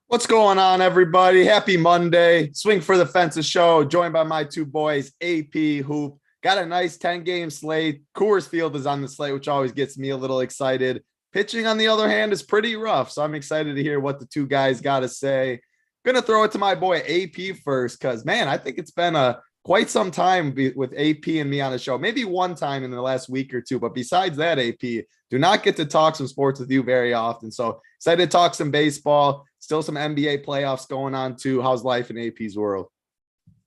What's going on, everybody? Happy Monday. Swing for the Fences show, joined by my two boys, AP Hoop. Got a nice 10-game slate. Coors Field is on the slate, which always gets me a little excited. Pitching, on the other hand, is pretty rough, so I'm excited to hear what the two guys got to say. Gonna throw it to my boy AP first, because, man, I think it's been quite some time with AP and me on the show. Maybe one time in the last week or two, but besides that, AP, do not get to talk some sports with you very often. So excited to talk some baseball. Still some NBA playoffs going on too. How's life in AP's world?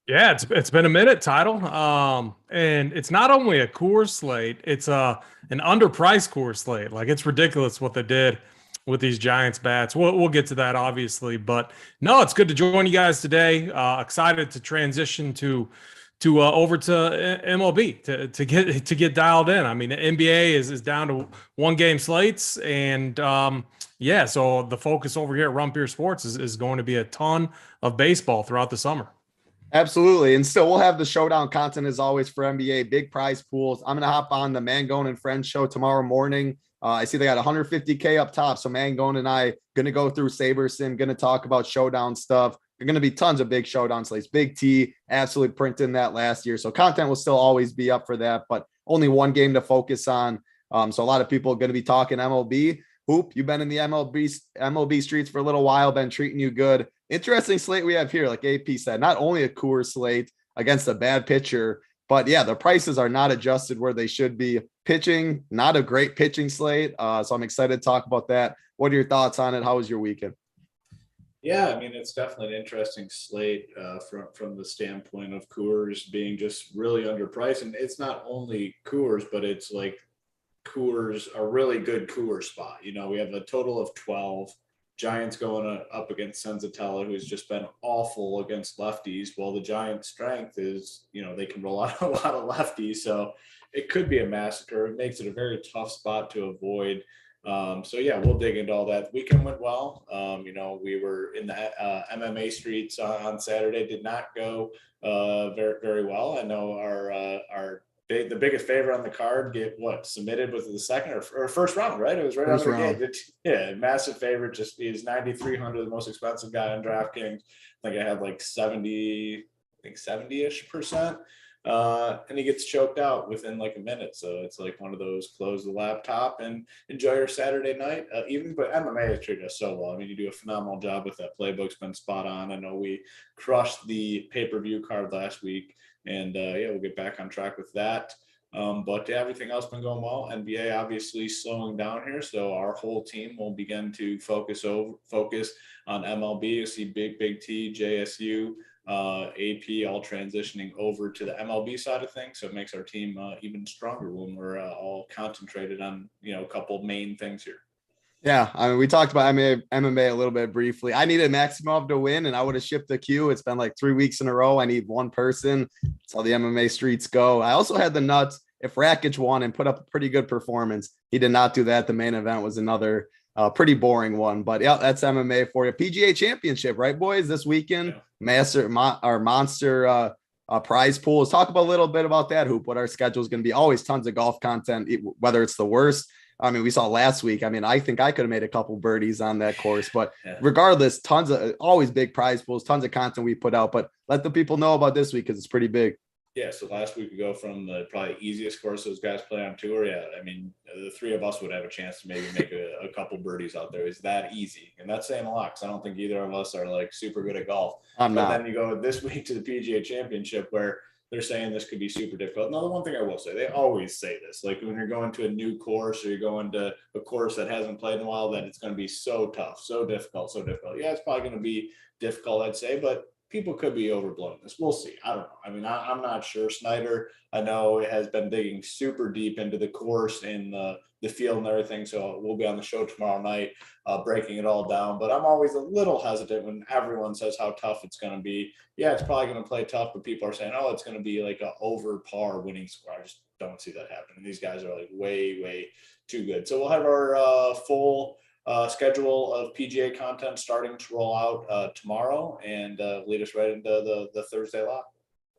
Yeah, it's been a minute, title. And it's not only a Coors slate, it's an underpriced Coors slate. Like, it's ridiculous what they did with these Giants bats. We'll get to that obviously, but no, it's good to join you guys today. Excited to transition to over to MLB to get dialed in. I mean, the NBA is down to one game slates, and yeah, so the focus over here at Rump Beer Sports is going to be a ton of baseball throughout the summer. Absolutely. And still, we'll have the Showdown content as always for NBA, big prize pools. I'm going to hop on the Mangone and Friends show tomorrow morning. I see they got 150K up top. So Mangone and I going to go through Saber Sim, going to talk about Showdown stuff. There are going to be tons of big Showdown slates. BigT absolutely printing that last year. So content will still always be up for that, but only one game to focus on. So a lot of people are going to be talking MLB. Hoop, you've been in the MLB streets for a little while, been treating you good. Interesting slate we have here, like AP said, not only a Coors slate against a bad pitcher, but yeah, the prices are not adjusted where they should be. Pitching, not a great pitching slate. So I'm excited to talk about that. What are your thoughts on it? How was your weekend? Yeah, I mean, it's definitely an interesting slate from the standpoint of Coors being just really underpriced. And it's not only Coors, but it's like Coors, a really good Coors spot. You know, we have a total of 12. Giants going up against Senzatella, who's just been awful against lefties. Well, the Giants' strength is, they can roll out a lot of lefties. So it could be a massacre. It makes it a very tough spot to avoid. So yeah, we'll dig into all that. Weekend went well. We were in the MMA streets on Saturday. Did not go very very well. I know the biggest favorite on the card get submitted was the second or first round, right? It was right First out of the round. gate. Yeah, massive favorite. Just he's 9,300, the most expensive guy on DraftKings. I think I had like 70-ish%. And he gets choked out within like a minute. So it's like one of those close the laptop and enjoy your Saturday night. But MMA has treated us so well. I mean, you do a phenomenal job with that. Playbook's been spot on. I know we crushed the pay-per-view card last week, and yeah, we'll get back on track with that. But yeah, everything else been going well. NBA obviously slowing down here, so our whole team will begin to focus on MLB. You see BigT, JSU, AP all transitioning over to the MLB side of things, so it makes our team even stronger when we're all concentrated on a couple main things here. Yeah, I mean, we talked about MMA a little bit briefly. I needed Maximov to win, and I would have shipped the queue. It's been like 3 weeks in a row. I need one person. That's how the MMA streets go. I also had the nuts. If Rakic won and put up a pretty good performance, he did not do that. The main event was another pretty boring one. But yeah, that's MMA for you. PGA Championship, right, boys? This weekend, our monster prize pool. Let's talk about a little bit about that, Hoop. What our schedule is going to be. Always tons of golf content, whether it's the worst. I mean, we saw last week. I mean, I think I could have made a couple birdies on that course, but regardless, tons of always big prize pools, tons of content we put out. But let the people know about this week because it's pretty big. Yeah, so last week we go from the probably easiest course those guys play on tour. Yeah, I mean, the three of us would have a chance to maybe make a couple birdies out there. It's that easy. And that's saying a lot because I don't think either of us are like super good at golf. I'm not. Then you go this week to the PGA Championship where they're saying this could be super difficult. Now, the one thing I will say, they always say this, like when you're going to a new course or you're going to a course that hasn't played in a while, that it's going to be so tough, so difficult, so difficult. Yeah, it's probably going to be difficult, I'd say, but people could be overblowing this. We'll see. I don't know. I mean, I'm not sure. Snyder, I know, has been digging super deep into the course and the field and everything. So we'll be on the show tomorrow night breaking it all down. But I'm always a little hesitant when everyone says how tough it's going to be. Yeah, it's probably going to play tough, but people are saying, oh, it's going to be like an over par winning score. I just don't see that happening. These guys are like way, way too good. So we'll have our full schedule of PGA content starting to roll out tomorrow and lead us right into the Thursday lot.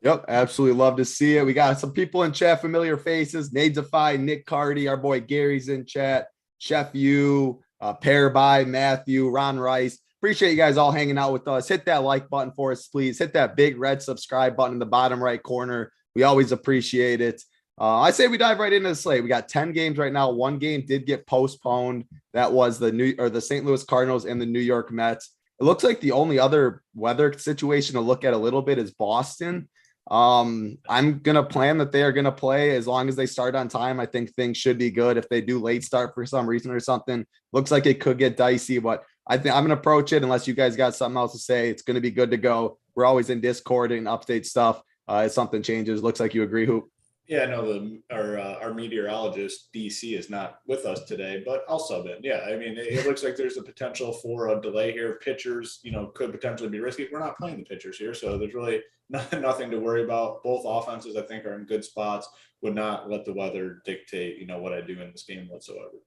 Yep, absolutely love to see it. We got some people in chat, familiar faces. Nadesify, Nick Cardy, our boy Gary's in chat. Chef U, Pair by Matthew, Ron Rice. Appreciate you guys all hanging out with us. Hit that like button for us, please. Hit that big red subscribe button in the bottom right corner. We always appreciate it. I say we dive right into the slate. We got 10 games right now. One game did get postponed. That was the St. Louis Cardinals and the New York Mets. It looks like the only other weather situation to look at a little bit is Boston. I'm going to plan that they are going to play as long as they start on time. I think things should be good. If they do late start for some reason or something, looks like it could get dicey, but I think I'm going to approach it unless you guys got something else to say. It's going to be good to go. We're always in Discord and update stuff. If something changes, looks like you agree, Hoop. Yeah, no, our meteorologist DC is not with us today, but I'll sub in. Yeah, I mean, it looks like there's a potential for a delay here. Pitchers, could potentially be risky. We're not playing the pitchers here, so there's really nothing to worry about. Both offenses, I think, are in good spots. Would not let the weather dictate, what I do in this game whatsoever.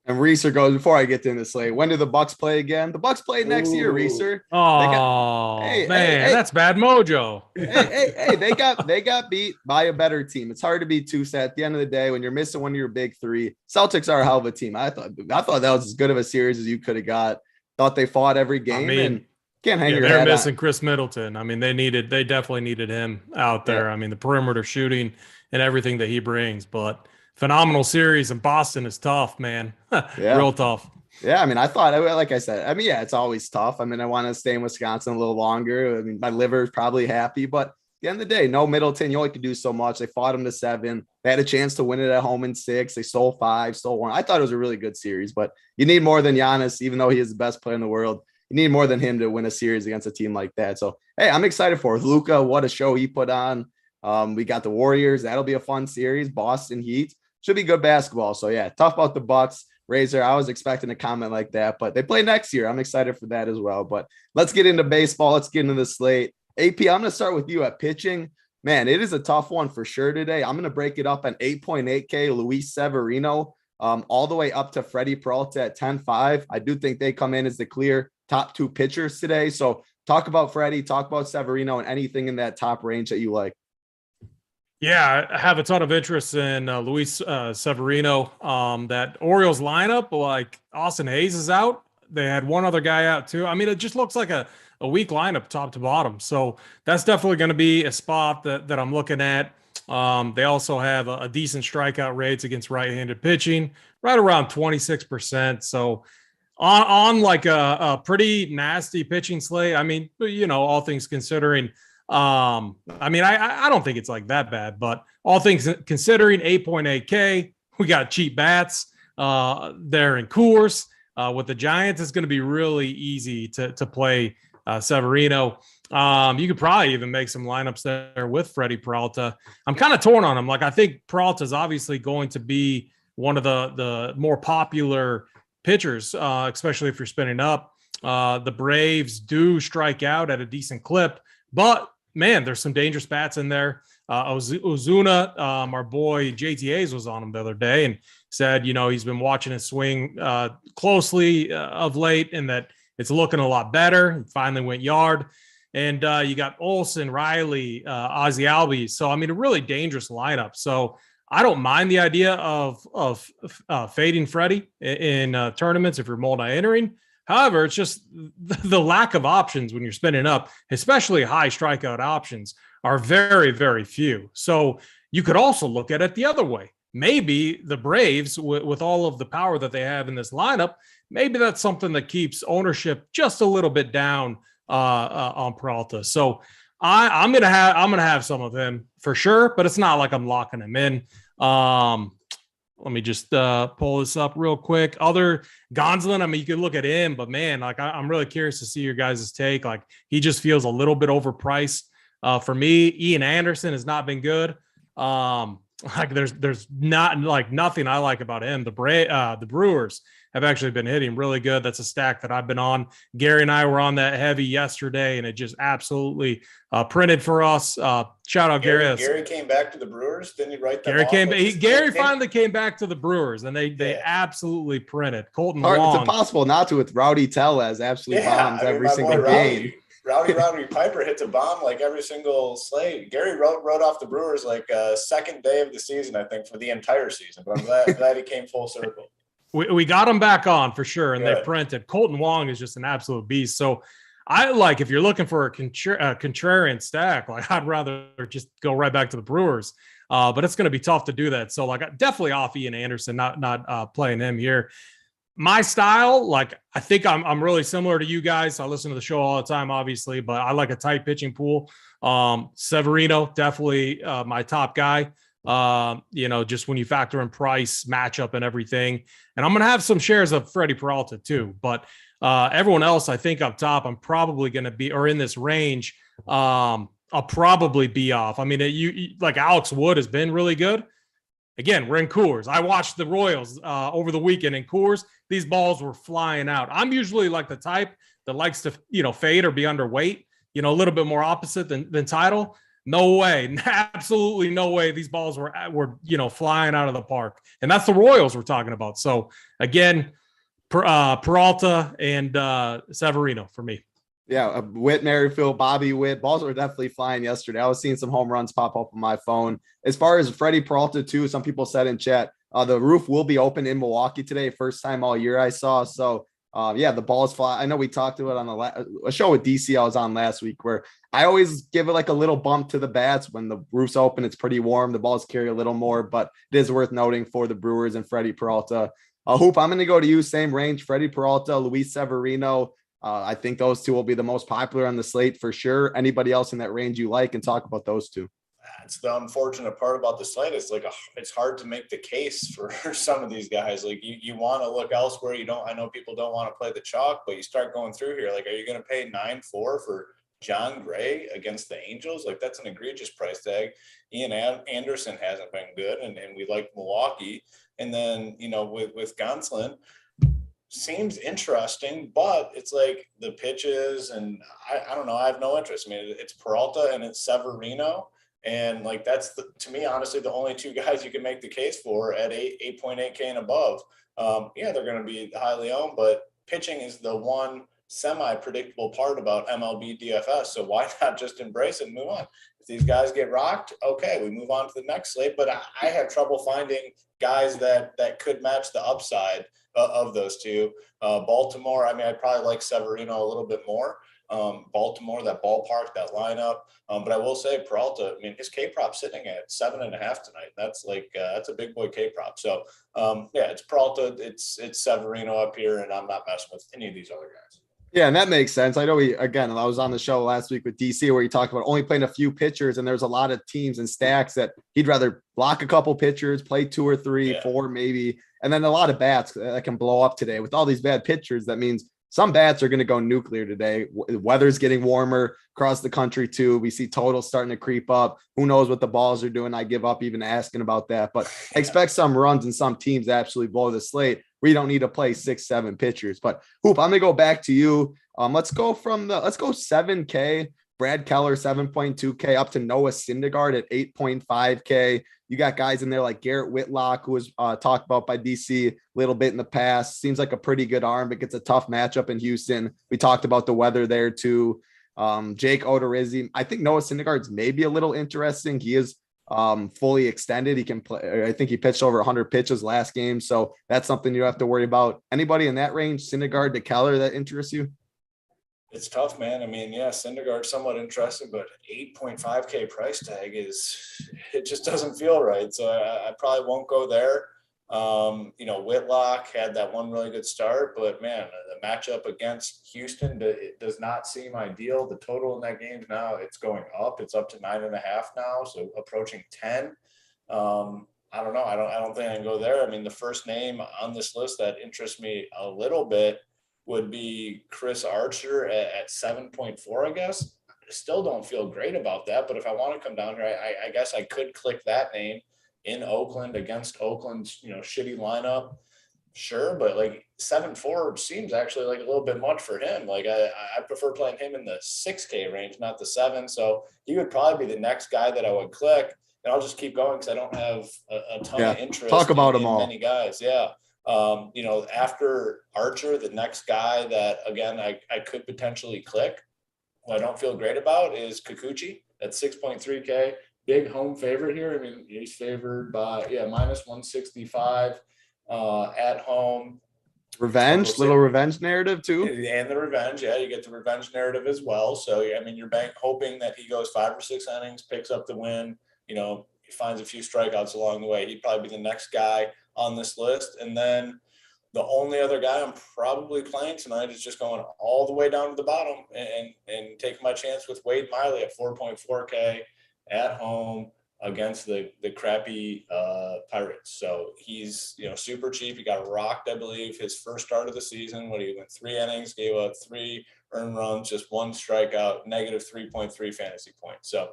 And Reeser goes, before I get to the slate, when do the Bucks play again? The Bucks play next year, Reeser. Oh, that's bad mojo. Hey, they got beat by a better team. It's hard to beat two set at the end of the day when you're missing one of your big three. Celtics are a hell of a team. I thought that was as good of a series as you could have got. Thought they fought every game and can't hang your head. They're missing Chris Middleton. I mean, they definitely needed him out there. Yeah. I mean, the perimeter shooting and everything that he brings, but phenomenal series, and Boston is tough, man. Real tough. Yeah, I mean, I thought, like I said, it's always tough. I mean, I want to stay in Wisconsin a little longer. I mean, my liver is probably happy, but at the end of the day, no Middleton. You only could do so much. They fought him to 7. They had a chance to win it at home in 6. They stole 5, stole 1. I thought it was a really good series, but you need more than Giannis, even though he is the best player in the world. You need more than him to win a series against a team like that. So, hey, I'm excited for it. Luka. What a show he put on. We got the Warriors. That'll be a fun series. Boston Heat. Should be good basketball. So, yeah, tough about the Bucks. Razor, I was expecting a comment like that, but they play next year. I'm excited for that as well. But let's get into baseball. Let's get into the slate. AP, I'm going to start with you at pitching. Man, it is a tough one for sure today. I'm going to break it up at 8.8K, Luis Severino, all the way up to Freddie Peralta at 10.5. I do think they come in as the clear top 2 pitchers today. So talk about Freddie, talk about Severino, and anything in that top range that you like. Yeah, I have a ton of interest in Luis Severino. That Orioles lineup, like Austin Hayes is out. They had one other guy out too. I mean, it just looks like a weak lineup top to bottom. So that's definitely going to be a spot that I'm looking at. They also have a decent strikeout rates against right-handed pitching, right around 26%. So on like a pretty nasty pitching slate. I mean, all things considering, I mean, I don't think it's like that bad, but all things considering, 8.8K, we got cheap bats there in Coors. With the Giants, it's going to be really easy to play Severino. You could probably even make some lineups there with Freddie Peralta. I'm kind of torn on him. Like, I think Peralta is obviously going to be one of the more popular pitchers, especially if you're spinning up. The Braves do strike out at a decent clip, but man, there's some dangerous bats in there. Ozuna, our boy JTAs was on him the other day and said, he's been watching his swing closely of late and that it's looking a lot better. He finally went yard. And you got Olsen, Riley, Ozzie Albies. So, I mean, a really dangerous lineup. So I don't mind the idea of fading Freddie in tournaments if you're multi-entering. However, it's just the lack of options when you're spinning up, especially high strikeout options, are very, very few. So you could also look at it the other way. Maybe the Braves, with all of the power that they have in this lineup, maybe that's something that keeps ownership just a little bit down on Peralta. So I'm gonna have some of him for sure, but it's not like I'm locking him in. Let me just pull this up real quick. Other Gonsolin, I mean, you could look at him, but man, like I'm really curious to see your guys' take. Like, he just feels a little bit overpriced for me. Ian Anderson has not been good. Like there's not like nothing I like about him. The Brewers have actually been hitting really good. That's a stack that I've been on. Gary and I were on that heavy yesterday, and it just absolutely printed for us. Shout out Gary. Gary came back to the Brewers. Didn't he write that? Gary finally came back to the Brewers, and they absolutely printed. Colton Wong. It's impossible not to with Rowdy Tellez absolutely bombs every single game. Rowdy Piper hits a bomb like every single slate. Gary wrote off the Brewers like second day of the season, I think, for the entire season. But I'm glad he came full circle. We got them back on for sure, and Good. they printed. Colton Wong is just an absolute beast. So I like, if you're looking for a contrarian stack, like I'd rather just go right back to the Brewers. But it's going to be tough to do that. So like definitely off Ian Anderson, not playing him here. My style, like I think I'm really similar to you guys. I listen to the show all the time, obviously, but I like a tight pitching pool. Severino, definitely my top guy. Just when you factor in price, matchup, and everything. And I'm going to have some shares of Freddie Peralta too. But everyone else, I think up top, I'm probably going to be, or in this range, I'll probably be off. I mean, you like Alex Wood has been really good. Again, we're in Coors. I watched the Royals over the weekend in Coors. These balls were flying out. I'm usually like the type that likes to, fade or be underweight, a little bit more opposite than Title. No way. Absolutely no way. These balls were flying out of the park. And that's the Royals we're talking about. So again, Peralta and Severino for me. Yeah, Whit Merrifield, Bobby Witt, balls were definitely flying yesterday. I was seeing some home runs pop up on my phone. As far as Freddie Peralta too, some people said in chat, the roof will be open in Milwaukee today. First time all year I saw. So the balls fly. I know we talked about it on a show with DC I was on last week, where I always give it like a little bump to the bats when the roof's open. It's pretty warm. The balls carry a little more, but it is worth noting for the Brewers and Freddie Peralta. Hoop, I'm going to go to you. Same range, Freddie Peralta, Luis Severino. I think those two will be the most popular on the slate for sure. Anybody else in that range you like, and talk about those two. It's the unfortunate part about the slate. It's like it's hard to make the case for some of these guys. Like you want to look elsewhere. I know people don't want to play the chalk, but you start going through here. Like, are you going to pay 9-4 for John Gray against the Angels? Like, that's an egregious price tag. Ian Anderson hasn't been good, and we like Milwaukee. And then, with Gonsolin, seems interesting, but it's like the pitches, and I don't know. I have no interest. I mean, it's Peralta and it's Severino. And like, that's to me, honestly, the only two guys you can make the case for at 8.8K and above. They're going to be highly owned, but pitching is the one semi-predictable part about MLB DFS. So why not just embrace it and move on? If these guys get rocked, okay, we move on to the next slate. But I have trouble finding guys that could match the upside of those two. Baltimore, I mean, I'd probably like Severino a little bit more. Baltimore, that ballpark, that lineup. But I will say Peralta, I mean, his K-prop sitting at 7.5 tonight. That's like, that's a big boy K-prop. So it's Peralta, it's Severino up here, and I'm not messing with any of these other guys. Yeah, and that makes sense. I know I was on the show last week with DC where he talked about only playing a few pitchers, and there's a lot of teams and stacks that he'd rather block a couple pitchers, play 2 or 3, 4 maybe, and then a lot of bats that can blow up today. With all these bad pitchers, that means some bats are going to go nuclear today. Weather's getting warmer across the country too. We see totals starting to creep up. Who knows what the balls are doing? I give up even asking about that, but expect some runs and some teams to absolutely blow the slate. We don't need to play 6-7 pitchers. But Hoop, I'm going to go back to you. Let's go 7K. Brad Keller, 7.2K, up to Noah Syndergaard at 8.5K. You got guys in there like Garrett Whitlock, who was talked about by DC a little bit in the past. Seems like a pretty good arm, but gets a tough matchup in Houston. We talked about the weather there too. Jake Odorizzi. I think Noah Syndergaard's maybe a little interesting. He is fully extended. He can play. I think he pitched over 100 pitches last game. So that's something you have to worry about. Anybody in that range, Syndergaard to Keller, that interests you? It's tough, man. I mean, Syndergaard's somewhat interesting, but 8.5K price tag it just doesn't feel right. So I probably won't go there. Whitlock had that one really good start, but man, the matchup against Houston, it does not seem ideal. The total in that game now, it's going up. It's up to 9.5 now, so approaching 10. I don't know. I don't think I can go there. I mean, the first name on this list that interests me a little bit would be Chris Archer at 7.4, I guess. I still don't feel great about that, but if I want to come down here, I guess I could click that name in Oakland against Oakland's, shitty lineup. Sure, but like 7.4 seems actually like a little bit much for him. Like I prefer playing him in the 6K range, not the 7. So he would probably be the next guy that I would click, and I'll just keep going because I don't have a ton of interest. Talk about them all. Many guys, after Archer, the next guy that, again, I could potentially click, who I don't feel great about, is Kikuchi at 6.3K. Big home favorite here. I mean, he's favored by, minus 165. at home. Revenge, little revenge narrative too. And the revenge, yeah, you get the revenge narrative as well. So, I mean, you're hoping that he goes 5 or 6 innings, picks up the win, he finds a few strikeouts along the way. He'd probably be the next guy on this list. And then the only other guy I'm probably playing tonight is just going all the way down to the bottom and taking my chance with Wade Miley at 4.4K at home against the crappy Pirates. So he's, super cheap. He got rocked, I believe, his first start of the season when he went 3 innings, gave up 3 earned runs, just 1 strikeout, negative 3.3 fantasy points. So,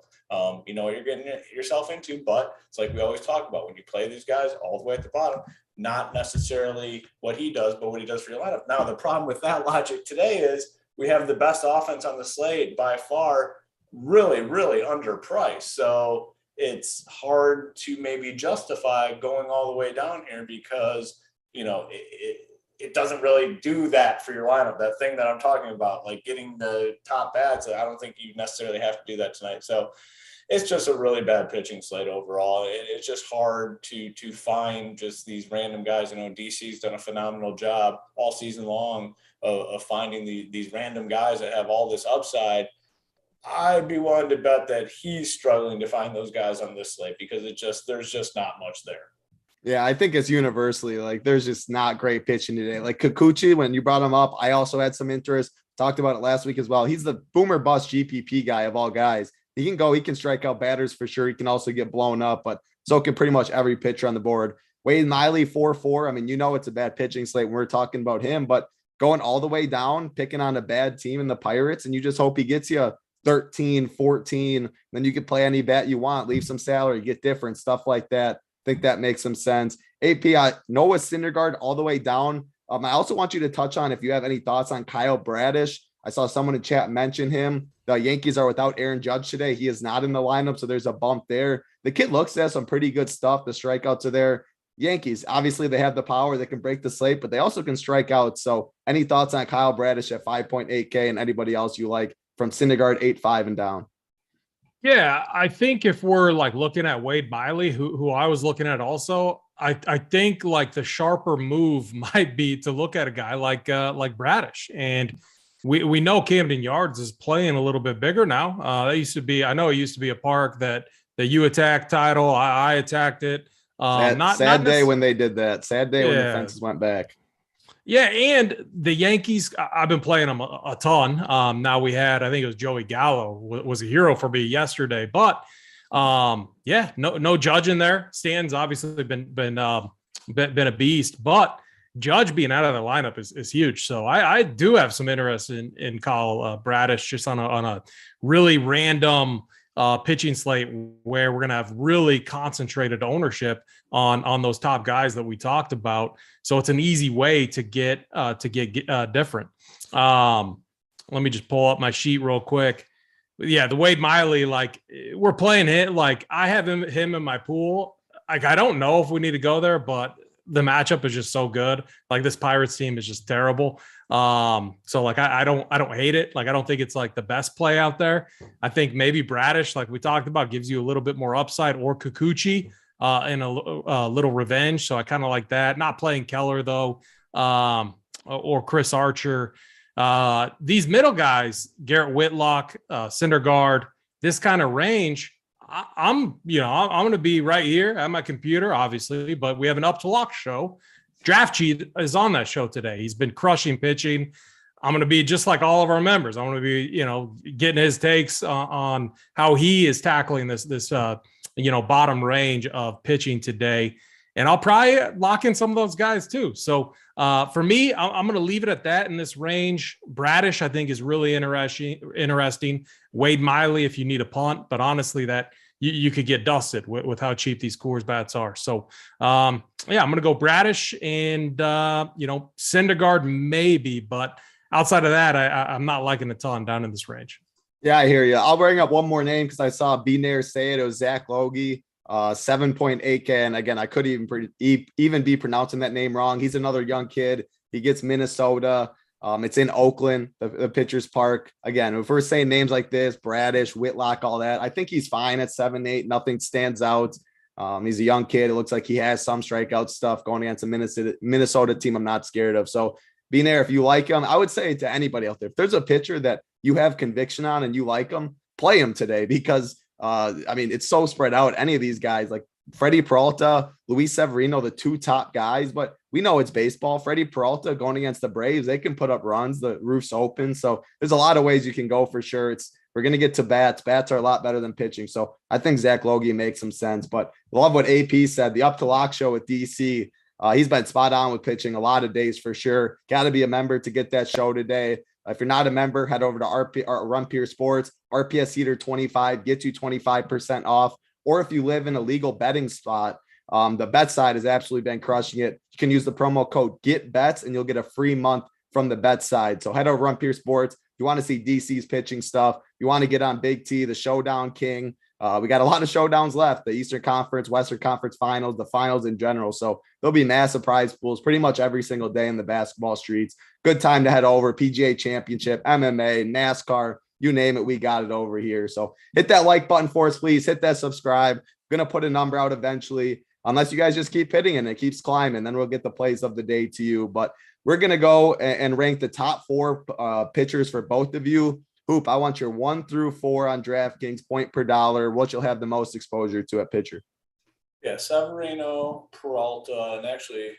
you know what you're getting yourself into, but it's like we always talk about when you play these guys all the way at the bottom, not necessarily what he does, but what he does for your lineup. Now, the problem with that logic today is we have the best offense on the slate by far, really, really underpriced. So it's hard to maybe justify going all the way down here because, it doesn't really do that for your lineup. That thing that I'm talking about, like getting the top bats, I don't think you necessarily have to do that tonight. So it's just a really bad pitching slate overall. It's just hard to find just these random guys. DC's done a phenomenal job all season long of finding these random guys that have all this upside. I'd be willing to bet that he's struggling to find those guys on this slate because there's just not much there. Yeah, I think it's universally like there's just not great pitching today. Like Kikuchi, when you brought him up, I also had some interest. Talked about it last week as well. He's the boomer bust GPP guy of all guys. He can go, he can strike out batters for sure. He can also get blown up, but so can pretty much every pitcher on the board. Wade Miley, 4-4. I mean, it's a bad pitching slate when we're talking about him, but going all the way down, picking on a bad team in the Pirates, and you just hope he gets you 13, 14, then you can play any bat you want, leave some salary, get different stuff like that. I think that makes some sense. AP, Noah Syndergaard all the way down. I also want you to touch on if you have any thoughts on Kyle Bradish. I saw someone in chat mention him. The Yankees are without Aaron Judge today. He is not in the lineup, so there's a bump there. The kid looks at some pretty good stuff. The strikeouts are there. Yankees, obviously they have the power. They can break the slate, but they also can strike out. So any thoughts on Kyle Bradish at 5.8K and anybody else you like from Syndergaard 8.5 and down? Yeah, I think if we're like looking at Wade Miley, who I was looking at also, I think like the sharper move might be to look at a guy like Bradish. And we know Camden Yards is playing a little bit bigger now. I know it used to be a park that you attacked title. I attacked it. Sad day when they did that. Sad day when the fences went back. Yeah, and the Yankees, I've been playing them a ton. Now I think it was Joey Gallo was a hero for me yesterday. But no Judge in there. Stan's obviously been a beast, but Judge being out of the lineup is huge. So I do have some interest in Kyle Bradish just on a really random pitching slate where we're going to have really concentrated ownership on those top guys that we talked about. So it's an easy way to get different. Let me just pull up my sheet real quick. Yeah, the Wade Miley, like we're playing it. Like I have him in my pool. Like I don't know if we need to go there, but the matchup is just so good. Like this Pirates team is just terrible. So like I don't hate it. Like I don't think it's like the best play out there. I think maybe Bradish, like we talked about, gives you a little bit more upside, or Kikuchi and a little revenge. So I kind of like that. Not playing Keller though, or Chris Archer. These middle guys, Garrett Whitlock, Syndergaard, this kind of range. I'm going to be right here at my computer, obviously, but we have an Up to Lock show. Draft Cheat is on that show today. He's been crushing pitching. I'm going to be just like all of our members. I'm going to be, getting his takes on how he is tackling this bottom range of pitching today. And I'll probably lock in some of those guys too. So for me, I'm going to leave it at that in this range. Bradish, I think, is really interesting. Wade Miley, if you need a punt, but honestly, that you could get dusted with how cheap these Coors bats are. So I'm going to go Bradish and Syndergaard maybe, but outside of that, I'm not liking a ton down in this range. Yeah, I hear you. I'll bring up one more name because I saw B-Nair say it. It was Zach Logie. 7.8K. And again, I could even be pronouncing that name wrong. He's another young kid. He gets Minnesota. It's in Oakland, the pitcher's park. Again, if we're saying names like this, Bradish, Whitlock, all that, I think he's fine at 7.8. Nothing stands out. He's a young kid. It looks like he has some strikeout stuff going against a Minnesota team I'm not scared of. So being there, if you like him, I would say to anybody out there, if there's a pitcher that you have conviction on and you like him, play him today because, it's so spread out. Any of these guys like Freddie Peralta, Luis Severino, the two top guys, but we know it's baseball. Freddie Peralta going against the Braves, they can put up runs. The roof's open. So there's a lot of ways you can go for sure. We're going to get to bats. Bats are a lot better than pitching. So I think Zach Logie makes some sense, but love what AP said. The Up to Lock show with DC. He's been spot on with pitching a lot of days for sure. Got to be a member to get that show today. If you're not a member, head over to Run Pure Sports. RPS Heater 25 gets you 25% off. Or if you live in a legal betting spot, the bet side has absolutely been crushing it. You can use the promo code GETBETS and you'll get a free month from the bet side. So head over to Run Pure Sports. You want to see DC's pitching stuff. You want to get on Big T, the Showdown King. We got a lot of showdowns left, the Eastern Conference, Western Conference finals, the finals in general. So there'll be massive prize pools pretty much every single day in the basketball streets. Good time to head over. PGA Championship, MMA, NASCAR, you name it, we got it over here. So hit that like button for us, please. Hit that subscribe. Going to put a number out eventually, unless you guys just keep hitting it and it keeps climbing. Then we'll get the plays of the day to you. But we're going to go and rank the top 4 pitchers for both of you. Hoop, I want your 1 through 4 on DraftKings, point per dollar, what you'll have the most exposure to at pitcher. Yeah, Severino, Peralta, and actually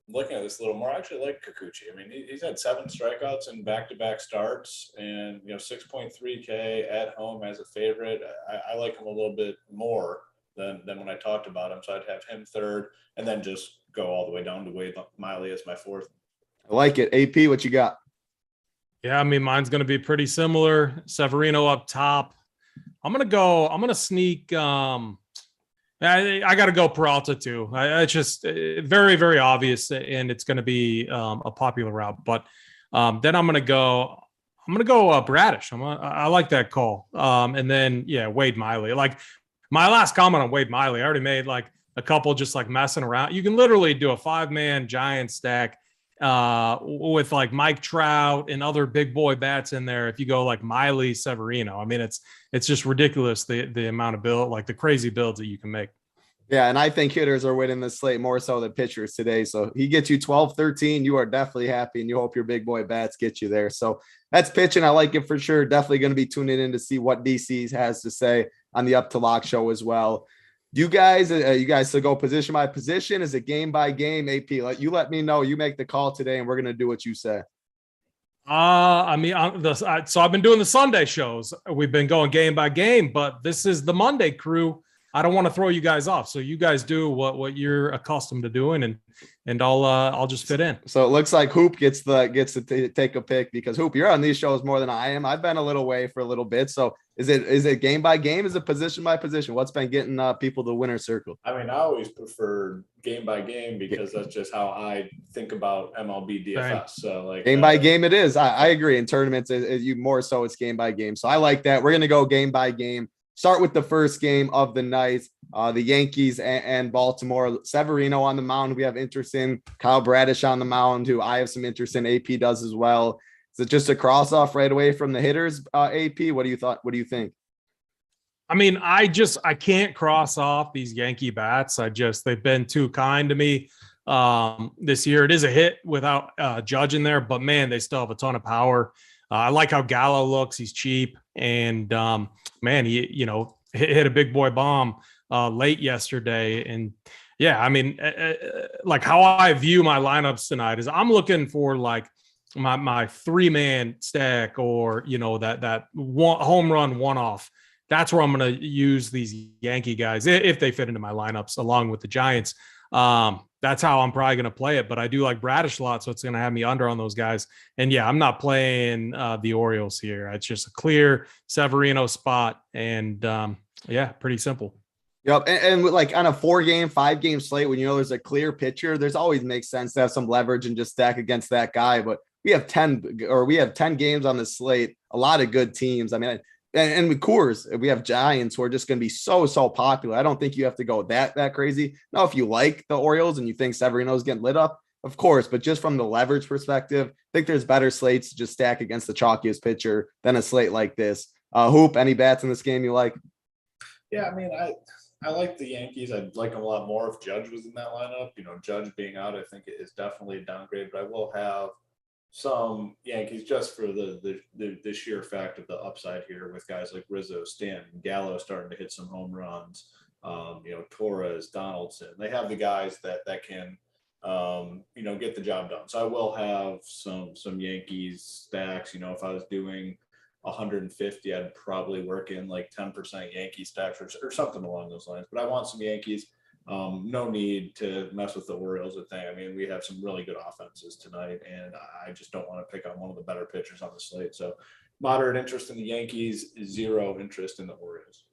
looking at this a little more, I actually like Kikuchi. I mean, he's had 7 strikeouts in back-to-back starts and, 6.3K at home as a favorite. I like him a little bit more than when I talked about him. So I'd have him 3rd and then just go all the way down to Wade Miley as my 4th. I like it. AP, what you got? Yeah, mine's going to be pretty similar. Severino up top. I'm going to sneak. I got to go Peralta too. It's just very, very obvious, and it's going to be a popular route. But then I'm going to go Bradish. I like that call. And then, Wade Miley. Like my last comment on Wade Miley, I already made like a couple just like messing around. You can literally do a 5-man giant stack with like Mike Trout and other big boy bats in there. If you go like Miley, Severino, it's just ridiculous the amount of build, like the crazy builds that you can make. Yeah, and I think hitters are winning the slate more so than pitchers today. So he gets you 12-13. You are definitely happy, and you hope your big boy bats get you there. So that's pitching. I like it for sure. Definitely going to be tuning in to see what DC has to say on the Up to Lock show as well. You guys to go position by position? Is it game by game? AP, you let me know. You make the call today, and we're going to do what you say. So I've been doing the Sunday shows. We've been going game by game, but this is the Monday crew. I don't want to throw you guys off, so you guys do what you're accustomed to doing, and I'll just fit in. So it looks like Hoop gets to take a pick because Hoop, you're on these shows more than I am. I've been a little away for a little bit. So is it game by game? Is it position by position? What's been getting people to winner's circle? I always prefer game by game because that's just how I think about MLB DFS. Right. So game by game it is. I agree. In tournaments, you more so it's game by game. So I like that. We're gonna go game by game. Start with the first game of the night, the Yankees and Baltimore. Severino on the mound. We have interest in Kyle Bradish on the mound, who I have some interest in. AP does as well. Is it just a cross off right away from the hitters? AP, what do you think? I can't cross off these Yankee bats. They've been too kind to me this year. It is a hit without Judge in there, but man, they still have a ton of power. I like how Gallo looks. He's cheap. And he, hit a big boy bomb late yesterday. And like how I view my lineups tonight is I'm looking for like my 3-man stack or, that one home run one-off. That's where I'm going to use these Yankee guys if they fit into my lineups along with the Giants. That's how I'm probably going to play it, but I do like Bradish a lot, so it's going to have me under on those guys. And I'm not playing the Orioles here. It's just a clear Severino spot, and pretty simple. Yep, and like on a 4-game, 5-game slate, when there's a clear pitcher, there's always makes sense to have some leverage and just stack against that guy. But we have 10 games on the slate, a lot of good teams. And with Coors, we have Giants who are just going to be so popular. I don't think you have to go that crazy. Now, if you like the Orioles and you think Severino's getting lit up, of course, but just from the leverage perspective, I think there's better slates to just stack against the chalkiest pitcher than a slate like this. Hoop, any bats in this game you like? Yeah, I like the Yankees. I'd like them a lot more if Judge was in that lineup. Judge being out, I think it is definitely a downgrade, but I will have some Yankees just for the sheer fact of the upside here with guys like Rizzo, Stanton, Gallo starting to hit some home runs. Torres, Donaldson. They have the guys that can get the job done. So I will have some Yankees stacks. If I was doing 150, I'd probably work in like 10% Yankee stacks or something along those lines. But I want some Yankees. No need to mess with the Orioles or thing. I mean, we have some really good offenses tonight, and I just don't want to pick on one of the better pitchers on the slate. So moderate interest in the Yankees, zero interest in the Orioles.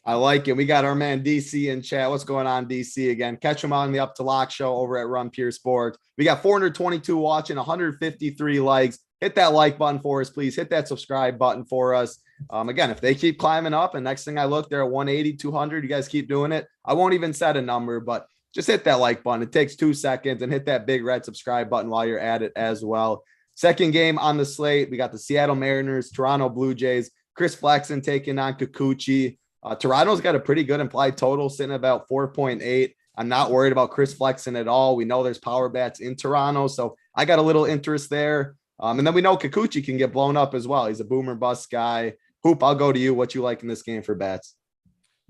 I like it. We got our man DC in chat. What's going on, DC? Again, catch him on the Up to Lock show over at Run Pure Sports. We got 422 watching, 153 likes. Hit that like button for us, please. Hit that subscribe button for us. Again, if they keep climbing up, and next thing I look, they're at 180, 200. You guys keep doing it. I won't even set a number, but just hit that like button. It takes 2 seconds, and hit that big red subscribe button while you're at it as well. Second game on the slate, we got the Seattle Mariners, Toronto Blue Jays, Chris Flexen taking on Kikuchi. Toronto's got a pretty good implied total sitting at about 4.8. I'm not worried about Chris Flexen at all. We know there's power bats in Toronto, so I got a little interest there. And then we know Kikuchi can get blown up as well. He's a boomer bust guy. Hoop, I'll go to you. What you like in this game for bats?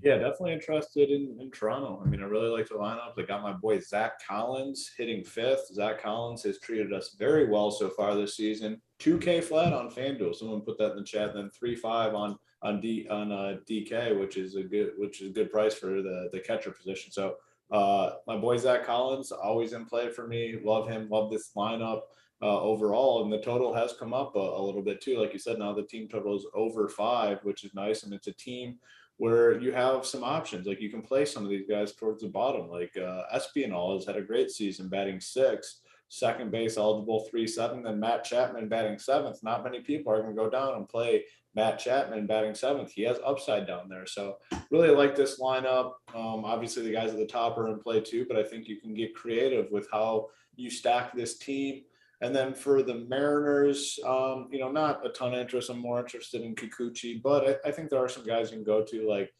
Yeah, definitely interested in Toronto. I mean, I really like the lineup. They got my boy Zach Collins hitting fifth. Zach Collins has treated us very well so far this season. 2K flat on FanDuel. Someone put that in the chat. Then 3.5 on DK, which is a good price for the catcher position. So my boy Zach Collins, always in play for me. Love him. Love this lineup overall, and the total has come up a little bit too. Like you said, now the team total is over 5, which is nice, and it's a team where you have some options. Like you can play some of these guys towards the bottom. Like Espinal has had a great season, batting 6th. Second base eligible 3-7. Then Matt Chapman batting 7th. Not many people are going to go down and play Matt Chapman batting 7th. He has upside down there. So really like this lineup. Obviously the guys at the top are in play too, but I think you can get creative with how you stack this team. And then for the Mariners, not a ton of interest. I'm more interested in Kikuchi, but I think there are some guys you can go to, like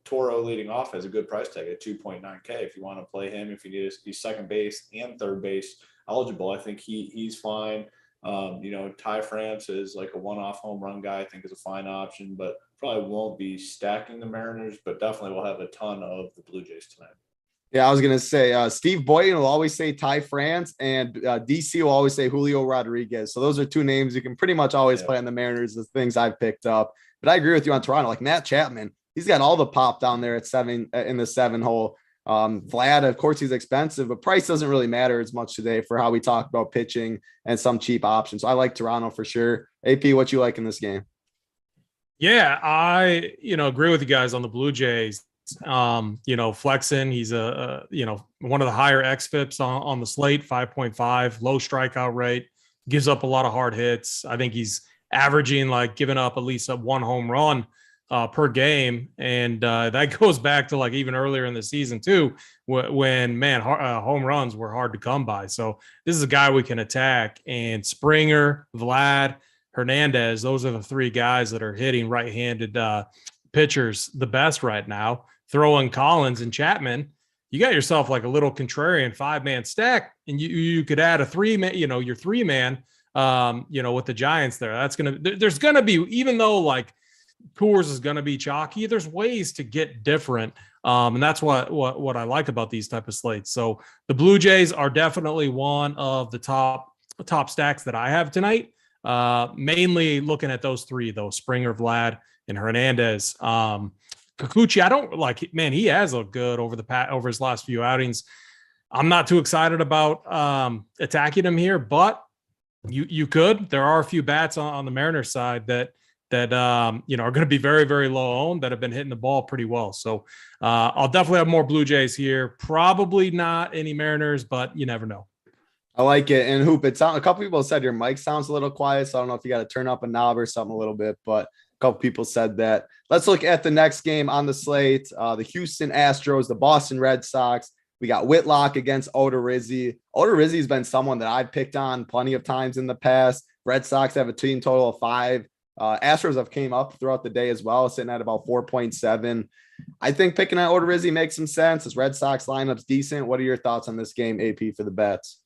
Toro leading off has a good price tag at 2.9K. If you want to play him, if you need to be second base and third base eligible, I think he's fine. Ty France is like a one-off home run guy. I think is a fine option, but probably won't be stacking the Mariners, but definitely will have a ton of the Blue Jays tonight. Yeah, I was going to say Steve Boyden will always say Ty France, and DC will always say Julio Rodriguez. So those are 2 names you can pretty much always play on the Mariners, the things I've picked up. But I agree with you on Toronto. Like Matt Chapman, he's got all the pop down there at 7 in the 7 hole. Vlad, of course, he's expensive, but price doesn't really matter as much today for how we talk about pitching and some cheap options. So I like Toronto for sure. AP, what you like in this game? Yeah, I agree with you guys on the Blue Jays. Flexen, he's one of the higher xFIPs on the slate, 5.5, low strikeout rate, gives up a lot of hard hits. I think he's averaging giving up at least 1 home run per game. And that goes back to even earlier in the season too, when home runs were hard to come by. So this is a guy we can attack, and Springer, Vlad, Hernandez, those are the 3 guys that are hitting right-handed pitchers the best right now. Throw in Collins and Chapman, you got yourself like a little contrarian 5-man stack, and you could add a 3-man, your 3-man, with the Giants there. There's going to be, even though Coors is going to be chalky, there's ways to get different. And that's what I like about these type of slates. So the Blue Jays are definitely one of the top stacks that I have tonight. Mainly looking at those 3, though, Springer, Vlad, and Hernandez. Kikuchi, I don't he has looked good over his last few outings. I'm not too excited about attacking him here, but you could. There are a few bats on the Mariners side that are going to be very, very low owned that have been hitting the ball pretty well. So I'll definitely have more Blue Jays here. Probably not any Mariners, but you never know. I like it. And Hoop, a couple people said your mic sounds a little quiet, so I don't know if you got to turn up a knob or something a little bit, but a couple people said that. Let's look at the next game on the slate. The Houston Astros, the Boston Red Sox. We got Whitlock against Odorizzi. Odorizzi's been someone that I've picked on plenty of times in the past. Red Sox have a team total of 5. Astros have came up throughout the day as well, sitting at about 4.7. I think picking at Odorizzi makes some sense. His Red Sox lineup's decent. What are your thoughts on this game, AP, for the bets?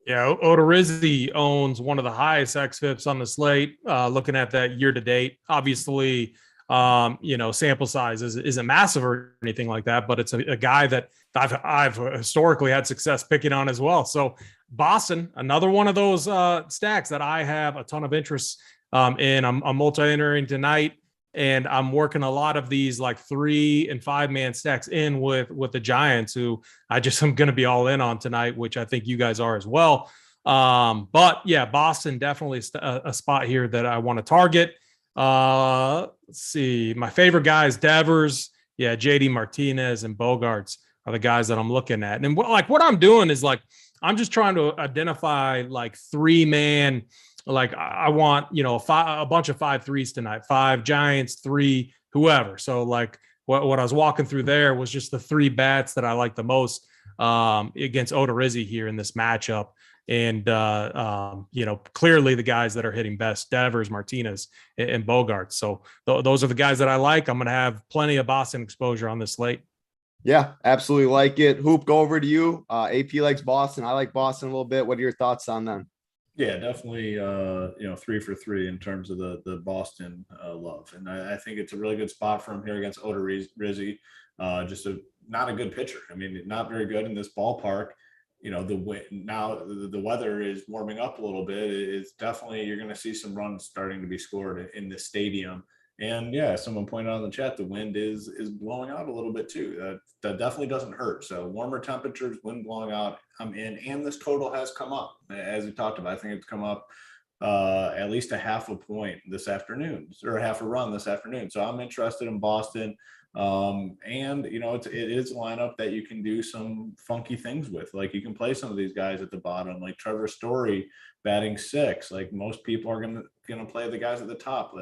Yeah, Odorizzi owns one of the highest xFIPs on the slate. Looking at that year to date, obviously, sample size isn't massive or anything like that, but it's a guy that I've historically had success picking on as well. So Boston, another one of those stacks that I have a ton of interest in. I'm multi-entering tonight, and I'm working a lot of these like 3 and 5 man stacks in with the Giants, who I'm going to be all in on tonight, which I think you guys are as well. But yeah, Boston definitely a spot here that I want to target. Let's see. My favorite guys, Devers, JD Martinez and Bogarts are the guys that I'm looking at. And what I'm doing is like, I'm just trying to identify like 3 man, like I want, a bunch of 5-3s tonight, 5 Giants, 3, whoever. So like what I was walking through there was just the 3 bats that I like the most against Odorizzi here in this matchup. And, clearly the guys that are hitting best, Devers, Martinez, and Bogarts. So those are the guys that I like. I'm going to have plenty of Boston exposure on this slate. Yeah, absolutely like it. Hoop, go over to you. AP likes Boston. I like Boston a little bit. What are your thoughts on them? Yeah, definitely, 3 for 3 in terms of the Boston love. And I think it's a really good spot for him here against Odorizzi. Just not a good pitcher. I mean, not very good in this ballpark. The weather is warming up a little bit. It's definitely, you're going to see some runs starting to be scored in the stadium. And yeah, someone pointed out in the chat, the wind is blowing out a little bit too. That definitely doesn't hurt. So warmer temperatures, wind blowing out, I'm in. And this total has come up, as we talked about. I think it's come up at least a half a point this afternoon, or half a run this afternoon. So I'm interested in Boston. And it is a lineup that you can do some funky things with. Like you can play some of these guys at the bottom, like Trevor Story batting 6. Like most people are gonna play the guys at the top.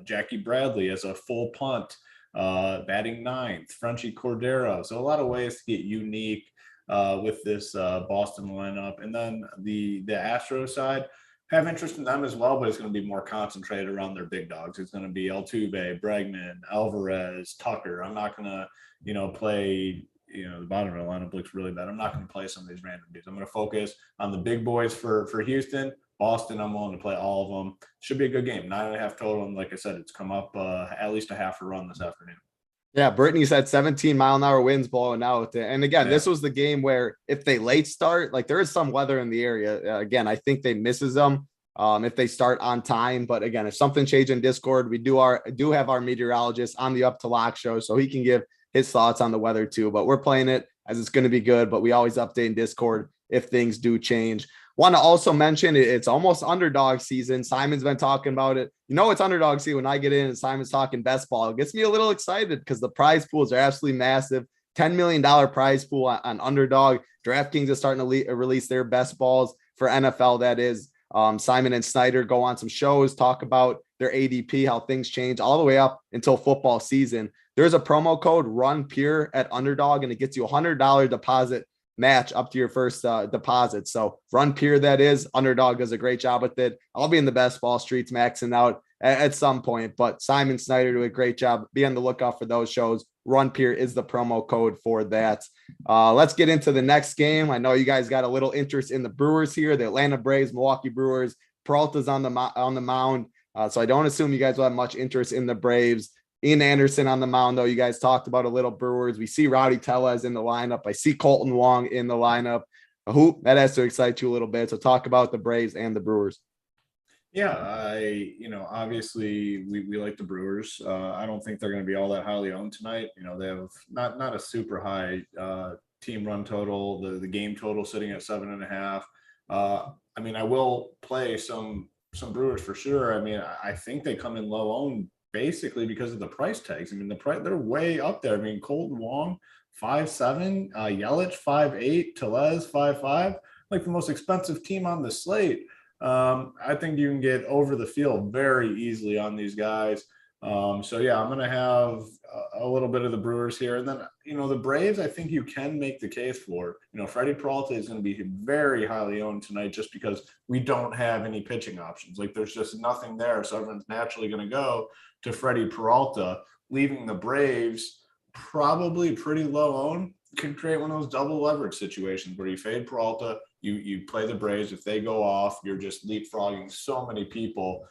Jackie Bradley as a full punt, batting 9th. Frenchie Cordero. So a lot of ways to get unique with this Boston lineup. And then the Astros side, have interest in them as well, but it's going to be more concentrated around their big dogs. It's going to be Altuve, Bregman, Alvarez, Tucker. I'm not going to, play, the bottom of the lineup looks really bad. I'm not going to play some of these random dudes. I'm going to focus on the big boys for Houston. Boston, I'm willing to play all of them. Should be a good game. 9.5 total. And like I said, it's come up at least a half a run this afternoon. Yeah, Brittany said 17-mile-an-hour winds blowing out. And again, This was the game where if they late start, like there is some weather in the area. Again, I think they misses them if they start on time. But again, if something changes in Discord, we do have our meteorologist on the Up to Lock show, so he can give his thoughts on the weather too. But we're playing it as it's going to be good. But we always update in Discord if things do change. Want to also mention it's almost Underdog season. Simon's been talking about it. It's Underdog season when I get in and Simon's talking best ball. It gets me a little excited because the prize pools are absolutely massive. $10 million prize pool on Underdog. DraftKings is starting to release their best balls for NFL. That is, Simon and Snyder go on some shows, talk about their ADP, how things change all the way up until football season. There's a promo code Run Pure at Underdog, and it gets you $100 deposit match up to your first deposit. So Run Pure, that is. Underdog does a great job with it. I'll be in the best ball streets maxing out at some point, but Simon Snyder do a great job. Be on the lookout for those shows. Run Pure is the promo code for that. Let's get into the next game. I know you guys got a little interest in the Brewers here, the Atlanta Braves, Milwaukee Brewers. Peralta's on the mound. So I don't assume you guys will have much interest in the Braves. Ian Anderson on the mound, though. You guys talked about a little Brewers. We see Rowdy Tellez in the lineup. I see Colton Wong in the lineup. That has to excite you a little bit. So talk about the Braves and the Brewers. Yeah, obviously we like the Brewers. I don't think they're going to be all that highly owned tonight. They have not a super high team run total. The game total sitting at 7.5. I will play some Brewers for sure. I think they come in low owned basically because of the price tags. They're way up there. Colton Wong 5.7, Yelich 5.8, Tellez 5.5, like the most expensive team on the slate. I think you can get over the field very easily on these guys. So yeah, I'm going to have a little bit of the Brewers here. And then, the Braves, I think you can make the case for. Freddie Peralta is going to be very highly owned tonight just because we don't have any pitching options. Like there's just nothing there. So everyone's naturally going to go to Freddie Peralta, leaving the Braves probably pretty low owned. Can create one of those double leverage situations where you fade Peralta, you play the Braves. If they go off, you're just leapfrogging so many people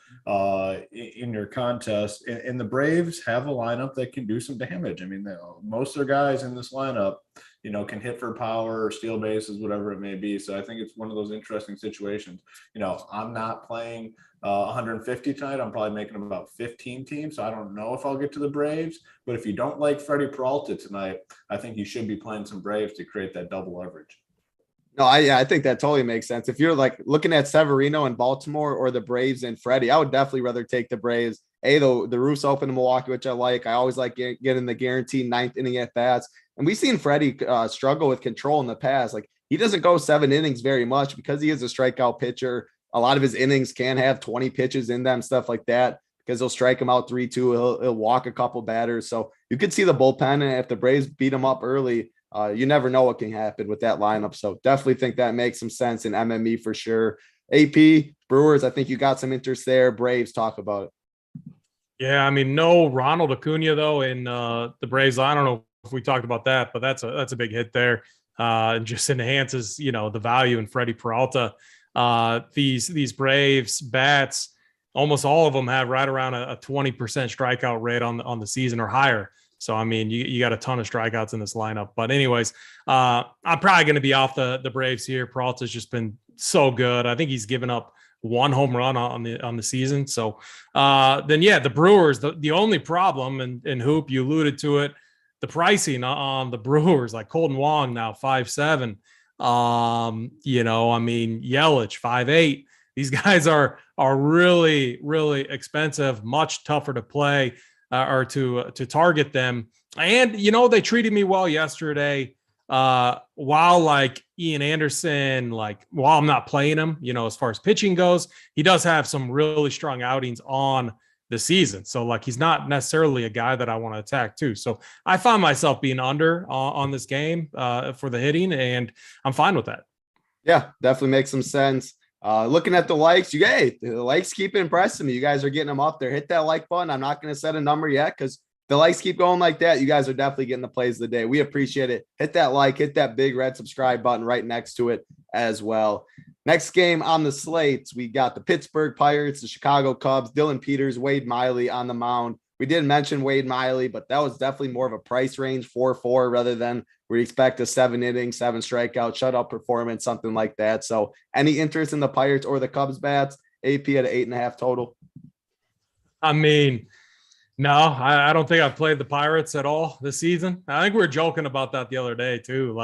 in your contest. And the Braves have a lineup that can do some damage. I mean, most of their guys in this lineup, can hit for power or steal bases, whatever it may be. So I think it's one of those interesting situations. I'm not playing 150 tonight. I'm probably making about 15 teams. So I don't know if I'll get to the Braves. But if you don't like Freddie Peralta tonight, I think you should be playing some Braves to create that double leverage. No, I think that totally makes sense. If you're like looking at Severino in Baltimore or the Braves and Freddie, I would definitely rather take the Braves. The roof's open in Milwaukee, which I like. I always like getting the guaranteed ninth inning at bats. And we've seen Freddie struggle with control in the past. Like he doesn't go 7 innings very much because he is a strikeout pitcher. A lot of his innings can have 20 pitches in them, stuff like that, because he'll strike him out 3-2. He'll walk a couple batters. So you could see the bullpen. And if the Braves beat him up early, you never know what can happen with that lineup. So definitely think that makes some sense in MME for sure. AP, Brewers, I think you got some interest there. Braves, talk about it. Yeah, I mean, no Ronald Acuna though in the Braves. I don't know if we talked about that, but that's a big hit there. And just enhances, the value in Freddie Peralta. These Braves bats, almost all of them have right around a 20% strikeout rate on the season or higher. So, I mean, you got a ton of strikeouts in this lineup. But anyways, I'm probably going to be off the Braves here. Peralta's just been so good. I think he's given up 1 home run on the season. So then, yeah, the Brewers, the only problem, and Hoop, you alluded to it, the pricing on the Brewers, like Colton Wong now 5'7". I mean, Yelich 5'8". These guys are really, really expensive, much tougher to play. Or to target them. And, they treated me well yesterday while like Ian Anderson, while I'm not playing him, as far as pitching goes, he does have some really strong outings on the season. So he's not necessarily a guy that I want to attack too. So I found myself being under on this game for the hitting, and I'm fine with that. Yeah, definitely makes some sense. Looking at the likes, the likes keep impressing me. You guys are getting them up there. Hit that like button. I'm not going to set a number yet because the likes keep going like that. You guys are definitely getting the plays of the day. We appreciate it. Hit that like, hit that big red subscribe button right next to it as well. Next game on the slates, we got the Pittsburgh Pirates, the Chicago Cubs, Dylan Peters, Wade Miley on the mound. We did mention Wade Miley, but that was definitely more of a price range 4-4 rather than we expect a 7 inning, 7 strikeout, shutout performance, something like that. So any interest in the Pirates or the Cubs bats? AP at 8.5 total. I mean, no, I don't think I've played the Pirates at all this season. I think we were joking about that the other day too.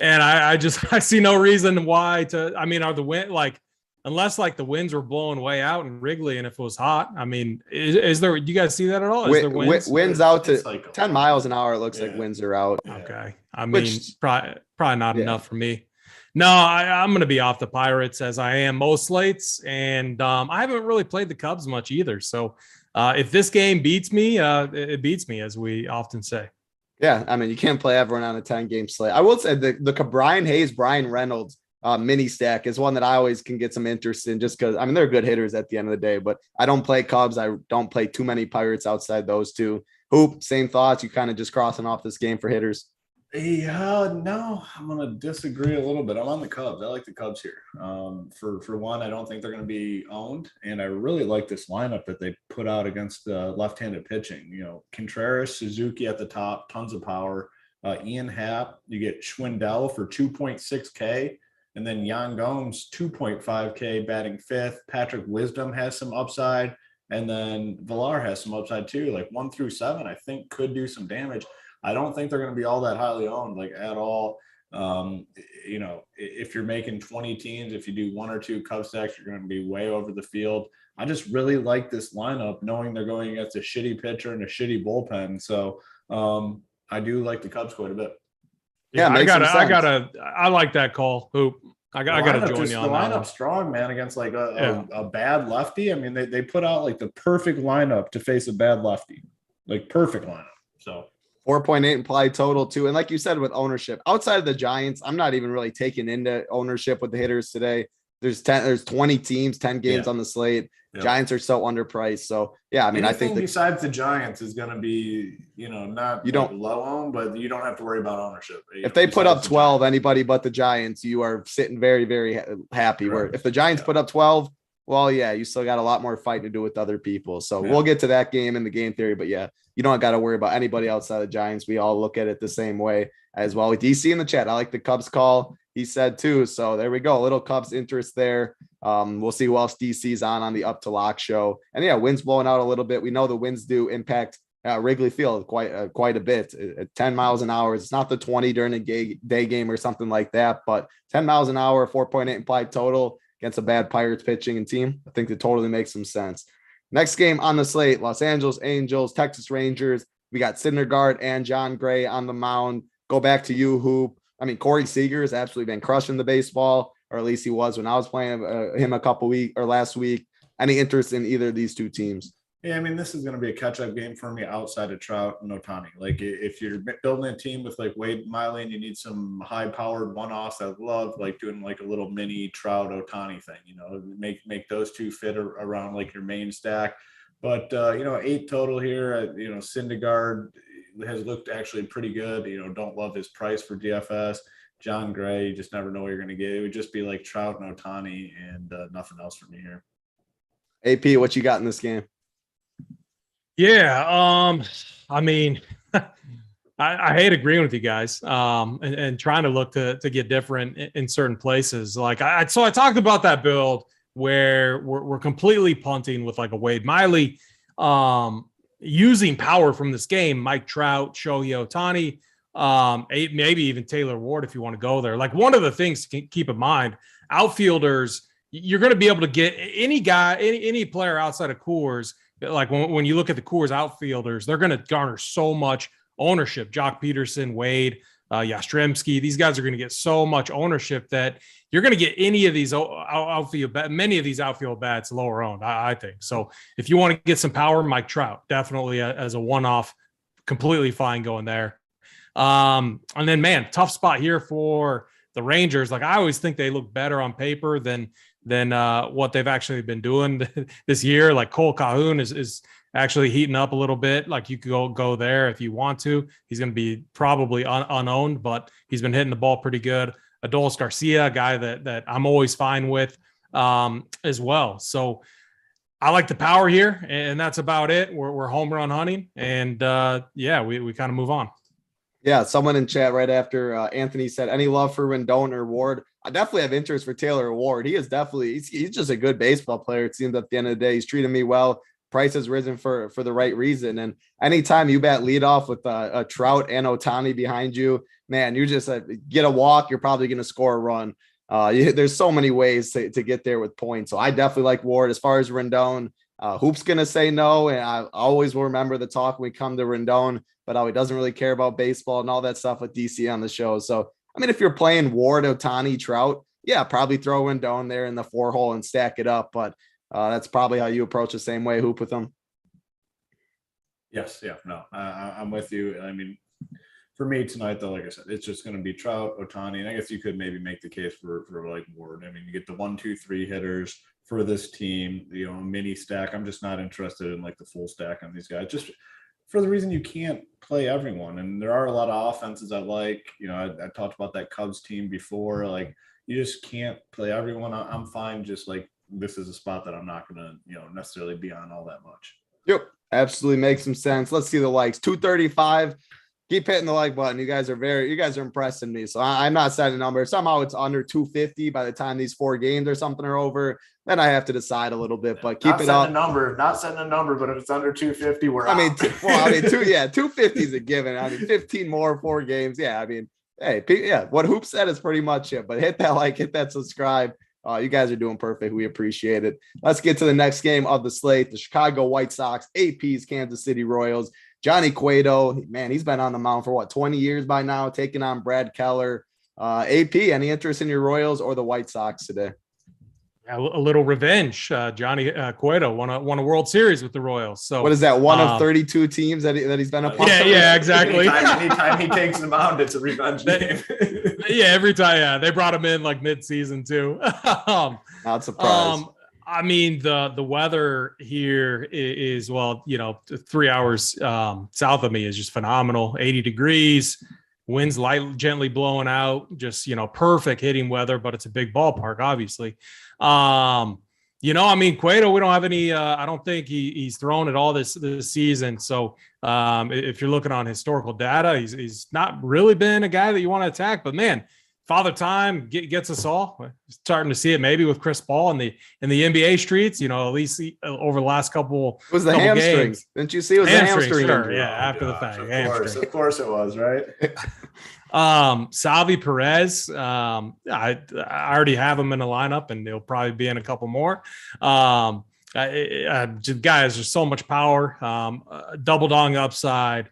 And I see no reason why are the wind unless the winds were blowing way out in Wrigley and if it was hot. I mean, is there, do you guys see that at all? Is there winds? Winds out to 10 miles an hour. It looks like winds are out. Okay. I mean, probably not enough for me. No, I'm going to be off the Pirates as I am most slates. And I haven't really played the Cubs much either. So if this game beats me, it beats me, as we often say. Yeah. I mean, you can't play everyone on a 10-game slate. I will say the Brian Hayes, Brian Reynolds mini stack is one that I always can get some interest in just because, they're good hitters at the end of the day, but I don't play Cubs. I don't play too many Pirates outside those two. Hoop, same thoughts. You kind of just crossing off this game for hitters. Yeah, no, I'm going to disagree a little bit. I'm on the Cubs. I like the Cubs here. For one, I don't think they're going to be owned. And I really like this lineup that they put out against left-handed pitching. Contreras, Suzuki at the top, tons of power. Ian Happ, you get Schwindel for 2.6K. And then Yan Gomes, 2.5K batting 5th. Patrick Wisdom has some upside. And then Villar has some upside too. 1 through 7, I think could do some damage. I don't think they're going to be all that highly owned, at all. If you're making 20 teams, if you do 1 or 2 Cub stacks, you're going to be way over the field. I just really like this lineup, knowing they're going against a shitty pitcher and a shitty bullpen. So I do like the Cubs quite a bit. Yeah, I like that call, Hoop. I got to join you on the that one. lineup strong, man, against like a bad lefty. I mean, they put out like the perfect lineup to face a bad lefty, like perfect lineup. So 4.8 implied total too. And like you said, with ownership outside of the Giants, I'm not even really taking into ownership with the hitters today. There's 20 teams, 10 games on the slate. Yep. Giants are so underpriced. So yeah, I mean, anything I think besides the Giants is going to be, not you don't low own, but you don't have to worry about ownership. If they put up 12, anybody but the Giants, you are sitting very, very happy. Correct. Where if the Giants put up 12, well, yeah, you still got a lot more fight to do with other people. So we'll get to that game in the game theory, but yeah, you don't got to worry about anybody outside the Giants. We all look at it the same way as well. With DC in the chat, I like the Cubs call. He said too. So there we go. A little Cubs interest there. We'll see who else DC's on the Up to Lock show. And yeah, winds blowing out a little bit. We know the winds do impact Wrigley Field quite a bit at 10 miles an hour. It's not the 20 during a day game or something like that, but 10 miles an hour, 4.8 implied total against a bad Pirates pitching and team. I think it totally makes some sense. Next game on the slate, Los Angeles Angels, Texas Rangers. We got Syndergaard and John Gray on the mound. Go back to you, Hoop. I mean, Corey Seager has absolutely been crushing the baseball, or at least he was when I was playing him last week. Any interest in either of these two teams? Yeah, I mean, this is going to be a catch-up game for me outside of Trout and Ohtani. Like, if you're building a team with, like, Wade Miley and you need some high-powered one-offs, I love, like, doing, like, a little mini Trout-Ohtani thing, make those two fit around, like, your main stack. But, 8 total here, Syndergaard has looked actually pretty good. Don't love his price for DFS. John Gray, you just never know what you're going to get. It would just be, like, Trout and Ohtani and nothing else for me here. AP, what you got in this game? Yeah, I mean, I hate agreeing with you guys and trying to look to get different in certain places. Like I talked about that build where we're completely punting with like a Wade Miley, using power from this game, Mike Trout, Shohei Ohtani, maybe even Taylor Ward if you want to go there. Like one of the things to keep in mind, outfielders, you're going to be able to get any guy, any player outside of Coors. Like when you look at the Coors outfielders, they're going to garner so much ownership. Jock Peterson, Wade, Yastrzemski, these guys are going to get so much ownership that you're going to get any of these many of these outfield bats lower owned, I think. So if you want to get some power, Mike Trout, definitely as a one-off, completely fine going there. And then, man, tough spot here for the Rangers. Like I always think they look better on paper than what they've actually been doing this year. Like Cole Calhoun is actually heating up a little bit. Like you could go there if you want to. He's going to be probably unowned, but he's been hitting the ball pretty good. Adolis Garcia, a guy that I'm always fine with as well. So I like the power here, and that's about it. We're home run hunting, and we kind of move on. Yeah, someone in chat right after Anthony said, any love for Rendon or Ward? I definitely have interest for Taylor Ward. He is definitely he's just a good baseball player. It seems at the end of the day, he's treating me well. Price has risen for the right reason. And anytime you bat lead off with a Trout and Ohtani behind you, man, you just get a walk. You're probably going to score a run. There's so many ways to get there with points. So I definitely like Ward. As far as Rendon, Hoop's going to say no. And I always will remember the talk when we come to Rendon, but he doesn't really care about baseball and all that stuff with DC on the show. So, I mean, if you're playing Ward, Ohtani, Trout, yeah, probably throw Rendon there in the 4-hole and stack it up. But that's probably how you approach the same way, Hoop, with them. Yes. Yeah, no, I'm with you. I mean, for me tonight, though, like I said, it's just going to be Trout, Ohtani, and I guess you could maybe make the case for like Ward. I mean, you get the 1, 2, 3 hitters for this team, mini stack. I'm just not interested in like the full stack on these guys, just for the reason you can't play everyone. And there are a lot of offenses I like. I talked about that Cubs team before. Like, you just can't play everyone. I'm fine. Just like this is a spot that I'm not going to, necessarily be on all that much. Yep, absolutely makes some sense. Let's see the likes. 235. Keep hitting the like button. You guys are impressing me. So I'm not setting a number. If somehow it's under 250 by the time these 4 games or something are over, then I have to decide a little bit. But keep it up. Not setting a number, but if it's under 250, we're out. 250 is a given. I mean, 15 more 4 games. Yeah, I mean, hey, yeah, what Hoop said is pretty much it. But hit that like, hit that subscribe. You guys are doing perfect. We appreciate it. Let's get to the next game of the slate. The Chicago White Sox, AP's Kansas City Royals. Johnny Cueto, man, he's been on the mound for 20 years by now, taking on Brad Keller. AP, any interest in your Royals or the White Sox today? A little revenge. Johnny Cueto won a World Series with the Royals. So what is that? One of 32 teams that he's been a part of? Yeah, exactly. Anytime he takes them out, it's a revenge game. Yeah, every time. Yeah, they brought him in like mid-season too. Not surprised. I mean, the weather here is 3 hours south of me is just phenomenal. 80 degrees, winds gently blowing out, just perfect hitting weather. But it's a big ballpark, obviously. Cueto, we don't have any. I don't think he's thrown at all this season. So if you're looking on historical data, he's not really been a guy that you want to attack. But man, Father Time gets us all. We're starting to see it maybe with Chris Paul in the NBA streets. At least over the last couple. It was the hamstrings. Games. Didn't you see? It was the hamstring. Sure, yeah, after the fact. Of course it was, right? Salvi Perez, I already have him in the lineup, and he'll probably be in a couple more. Guy has just so much power, double dong upside.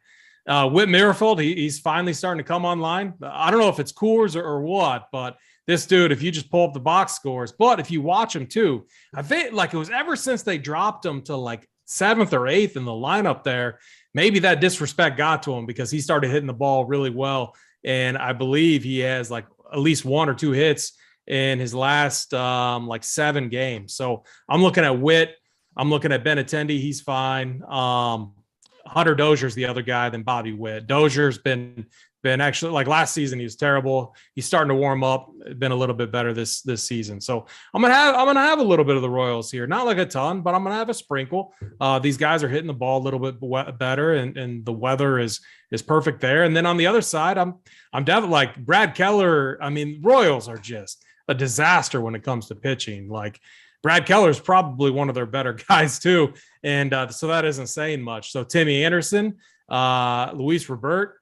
Whit Merrifield, he's finally starting to come online. I don't know if it's Coors or what, but this dude, if you just pull up the box scores, but if you watch him too, I think like it was ever since they dropped him to like 7th or 8th in the lineup there, maybe that disrespect got to him because he started hitting the ball really well. And I believe he has like at least 1 or 2 hits in his last 7 games. So I'm looking at Witt. I'm looking at Benintendi. He's fine. Hunter Dozier's the other guy than Bobby Witt. Dozier's been actually, like last season, he was terrible. He's starting to warm up, been a little bit better this season. So I'm gonna have a little bit of the Royals here, not like a ton, but I'm gonna have a sprinkle. These guys are hitting the ball a little bit better, and the weather is perfect there. And then on the other side, I'm definitely like Brad Keller. I mean, Royals are just a disaster when it comes to pitching. Like Brad Keller is probably one of their better guys too, and so that isn't saying much. So Timmy Anderson, Luis Robert,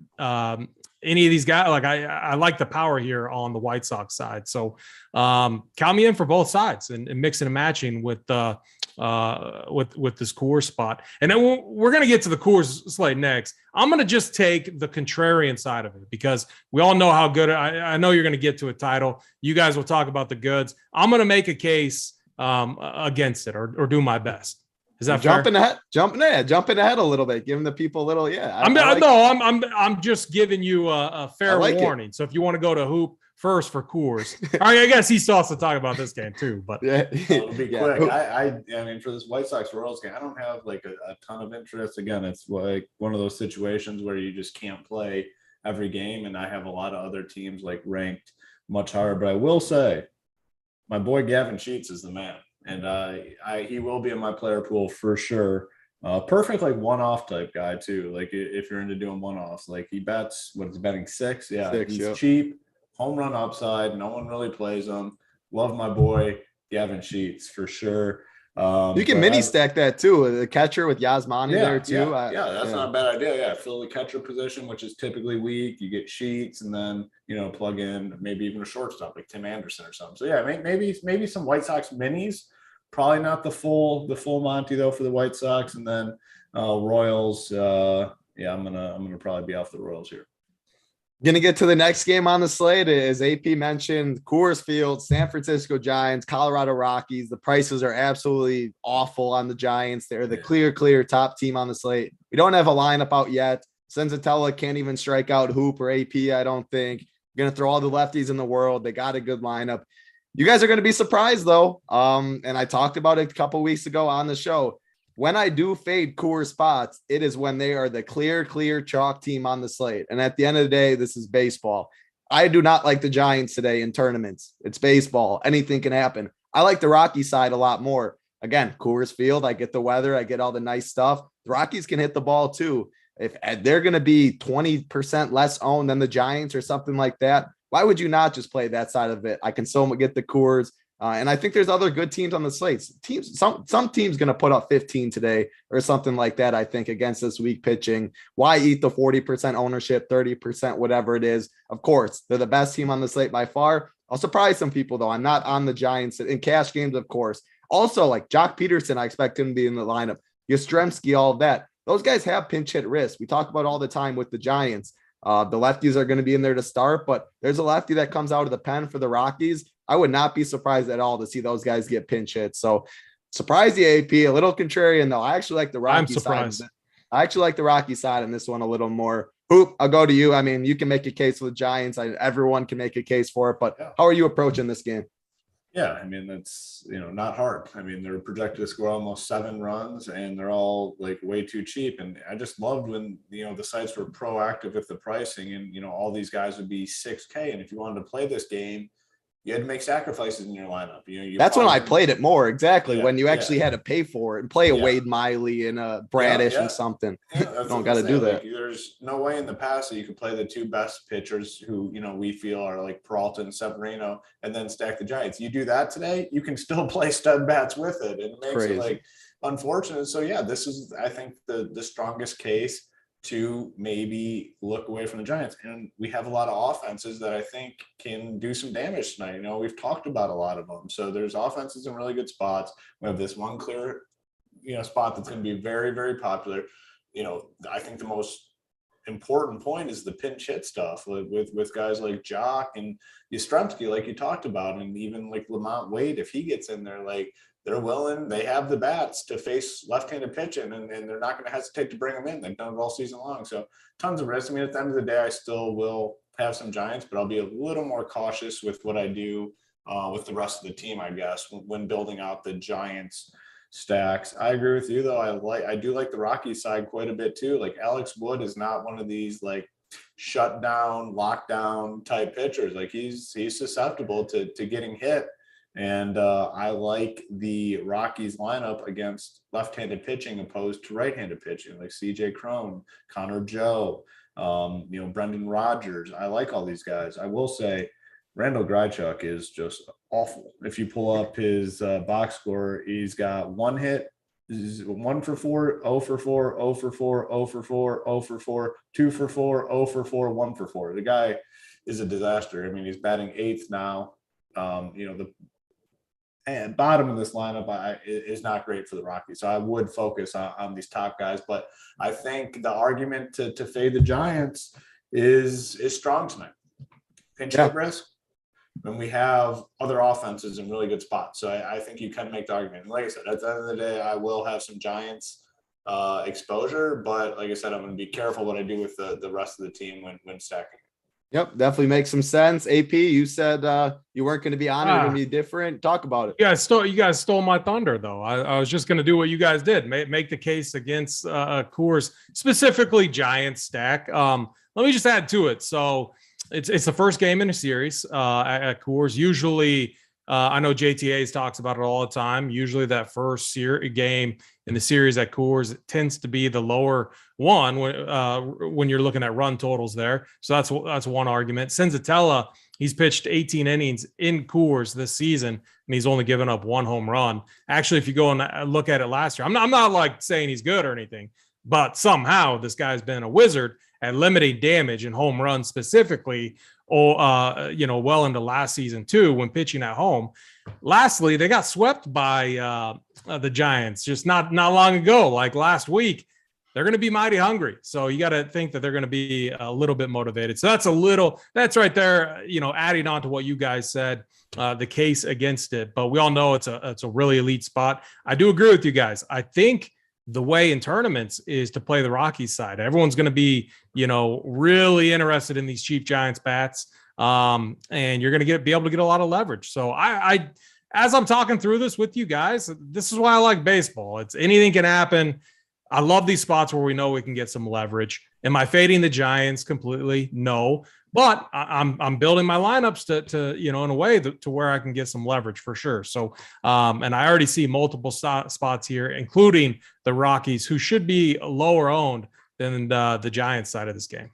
any of these guys, like I like the power here on the White Sox side. So count me in for both sides and mixing and matching with this Coors spot. And then we're going to get to the Coors slate next. I'm going to just take the contrarian side of it because we all know how good. I know you're going to get to a title. You guys will talk about the goods. I'm going to make a case against it or do my best. Is that jumping ahead a little bit, giving the people a little, yeah. I'm just giving you a fair warning. So if you want to go to Hoop first for Coors, I guess he still has to talk about this game too. But it'll be quick. I mean, for this White Sox Royals game, I don't have like a ton of interest. Again, it's like one of those situations where you just can't play every game, and I have a lot of other teams like ranked much higher. But I will say, my boy Gavin Sheets is the man. And he will be in my player pool for sure. Perfect, like one-off type guy too. Like if you're into doing one-offs, like he bets, what is he betting 6? Yeah, 6, he's cheap, home run upside. No one really plays him. Love my boy Gavin Sheets for sure. You can mini stack that too. The catcher with Yasmani there too. That's not a bad idea. Yeah, fill the catcher position, which is typically weak. You get Sheets, and then plug in maybe even a shortstop like Tim Anderson or something. So yeah, maybe some White Sox minis. Probably not the full Monty though for the White Sox, and then Royals. I'm gonna probably be off the Royals here. Gonna get to the next game on the slate. As AP mentioned, Coors Field, San Francisco Giants, Colorado Rockies. The prices are absolutely awful on the Giants. They're the clear top team on the slate. We don't have a lineup out yet. Senzatella can't even strike out Hoop or AP, I don't think. We're gonna throw all the lefties in the world. They got a good lineup. You guys are going to be surprised though. And I talked about it a couple weeks ago on the show. When I do fade Coors spots, it is when they are the clear chalk team on the slate. And at the end of the day, this is baseball. I do not like the Giants today in tournaments. It's baseball. Anything can happen. I like the Rocky side a lot more. Again, Coors Field, I get the weather. I get all the nice stuff. The Rockies can hit the ball too. If they're going to be 20% less owned than the Giants or something like that, why would you not just play that side of it? I can still get the Coors. And I think there's other good teams on the slates. Some teams going to put up 15 today or something like that, I think, against this weak pitching. Why eat the 40% ownership, 30%, whatever it is? Of course, they're the best team on the slate by far. I'll surprise some people, though. I'm not on the Giants in cash games, of course. Also, like Jock Peterson, I expect him to be in the lineup. Yastrzemski, all of that. Those guys have pinch hit risk. We talk about all the time with the Giants. The lefties are going to be in there to start, but there's a lefty that comes out of the pen for the Rockies. I would not be surprised at all to see those guys get pinch hit. So surprise the AP, a little contrarian though. I actually like the Rocky I'm surprised. side. I actually like the Rocky side in this one a little more. Hoop, I'll go to you. I mean, you can make a case for the Giants. Everyone can make a case for it, but how are you approaching this game? Yeah, I mean, that's, not hard. I mean, they're projected to score almost 7 runs and they're all like way too cheap. And I just loved when, the sites were proactive with the pricing and, all these guys would be 6K. And if you wanted to play this game, you had to make sacrifices in your lineup. That's when I played it more. Exactly. When you actually had to pay for it and play a Wade Miley and a Bradish and something. You don't got to do that. Like, there's no way in the past that you could play the 2 best pitchers who, we feel are like Peralta and Severino and then stack the Giants. You do that today, you can still play stud bats with it. And it makes it like unfortunate. So this is, I think, the strongest case to maybe look away from the Giants. And we have a lot of offenses that I think can do some damage tonight. We've talked about a lot of them. So there's offenses in really good spots. We have this one clear, spot that's going to be very, very popular. I think the most important point is the pinch hit stuff with guys like Jock and Yastrzemski, like you talked about, and even like Lamont Wade, if he gets in there, like, they're willing, they have the bats to face left-handed pitching, and they're not going to hesitate to bring them in. They've done it all season long. So tons of risk. I mean, at the end of the day, I still will have some Giants, but I'll be a little more cautious with what I do with the rest of the team, I guess, when building out the Giants stacks. I agree with you, though. I do like the Rockies side quite a bit, too. Like, Alex Wood is not one of these, like, shut down, lockdown type pitchers. Like, he's susceptible to getting hit. And I like the Rockies lineup against left-handed pitching opposed to right-handed pitching, like CJ Cron, Connor Joe, Brendan Rodgers. I like all these guys. I will say Randall Grichuk is just awful. If you pull up his box score, he's got 1 hit, 1 for 4, 0 for 4, 0 for 4, 0 for 4, 0 for 4, 2 for 4, 0 for 4, 1 for 4. The guy is a disaster. I mean, he's batting 8th now. And bottom of this lineup is not great for the Rockies. So I would focus on these top guys. But I think the argument to fade the Giants is strong tonight. Pinch hit risk, and we have other offenses in really good spots. So I think you can make the argument. And like I said, at the end of the day, I will have some Giants exposure. But like I said, I'm going to be careful what I do with the rest of the team when stacking. Yep, definitely makes some sense. AP, you said you weren't going to be on it, going to be different. Talk about it. You guys stole my thunder, though. I was just going to do what you guys did, make the case against Coors, specifically Giants stack. Let me just add to it. So it's the first game in a series at Coors. Usually, I know JTA's talks about it all the time. Usually that first game in the series at Coors tends to be the lower one when you're looking at run totals there. So that's one argument. Senzatella, he's pitched 18 innings in Coors this season, and he's only given up 1 home run. Actually, if you go and look at it last year, I'm not like saying he's good or anything, but somehow this guy's been a wizard at limiting damage and home runs specifically, well into last season too, when pitching at home. Lastly, they got swept by the Giants just not long ago, like last week. They're going to be mighty hungry. So you got to think that they're going to be a little bit motivated. So that's right there, adding on to what you guys said, the case against it. But we all know it's a really elite spot. I do agree with you guys. I think the way in tournaments is to play the Rockies side. Everyone's going to be, really interested in these cheap Giants bats. And you're going to be able to get a lot of leverage. So I as I'm talking through this with you guys, this is why I like baseball. It's anything can happen. I love these spots where we know we can get some leverage. Am I fading the Giants completely? No, but I'm building my lineups to in a way to where I can get some leverage for sure. So, and I already see multiple spots here, including the Rockies, who should be lower owned than the Giants side of this game.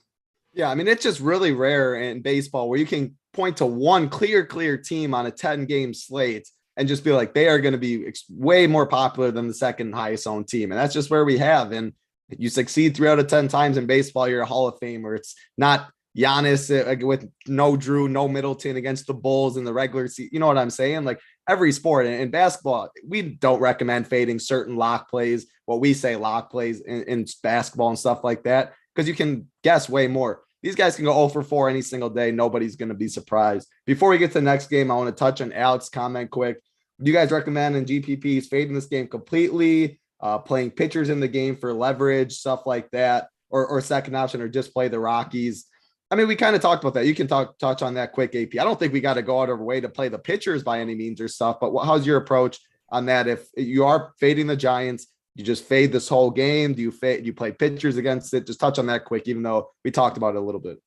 Yeah, I mean, it's just really rare in baseball where you can point to one clear team on a 10-game slate and just be like, they are going to be way more popular than the second highest owned team. And that's just where we have. And you succeed 3 out of 10 times in baseball, you're a Hall of Famer. It's not Giannis with no Drew, no Middleton against the Bulls in the regular season. You know what I'm saying? Like every sport in basketball, we don't recommend fading certain lock plays, what we say lock plays in basketball and stuff like that, because you can guess way more. these guys can go 0 for 4 any single day. Nobody's going to be surprised. Before we get to the next game, I want to touch on Alex's comment quick. Do you guys recommend in GPPs fading this game completely, playing pitchers in the game for leverage, stuff like that, or second option, or just play the Rockies? I mean, we kind of talked about that. You can touch on that quick, AP. I don't think we got to go out of our way to play the pitchers by any means or stuff, but how's your approach on that? If you are fading the Giants, you just fade this whole game? Do you play pitchers against it? Just touch on that quick, even though we talked about it a little bit.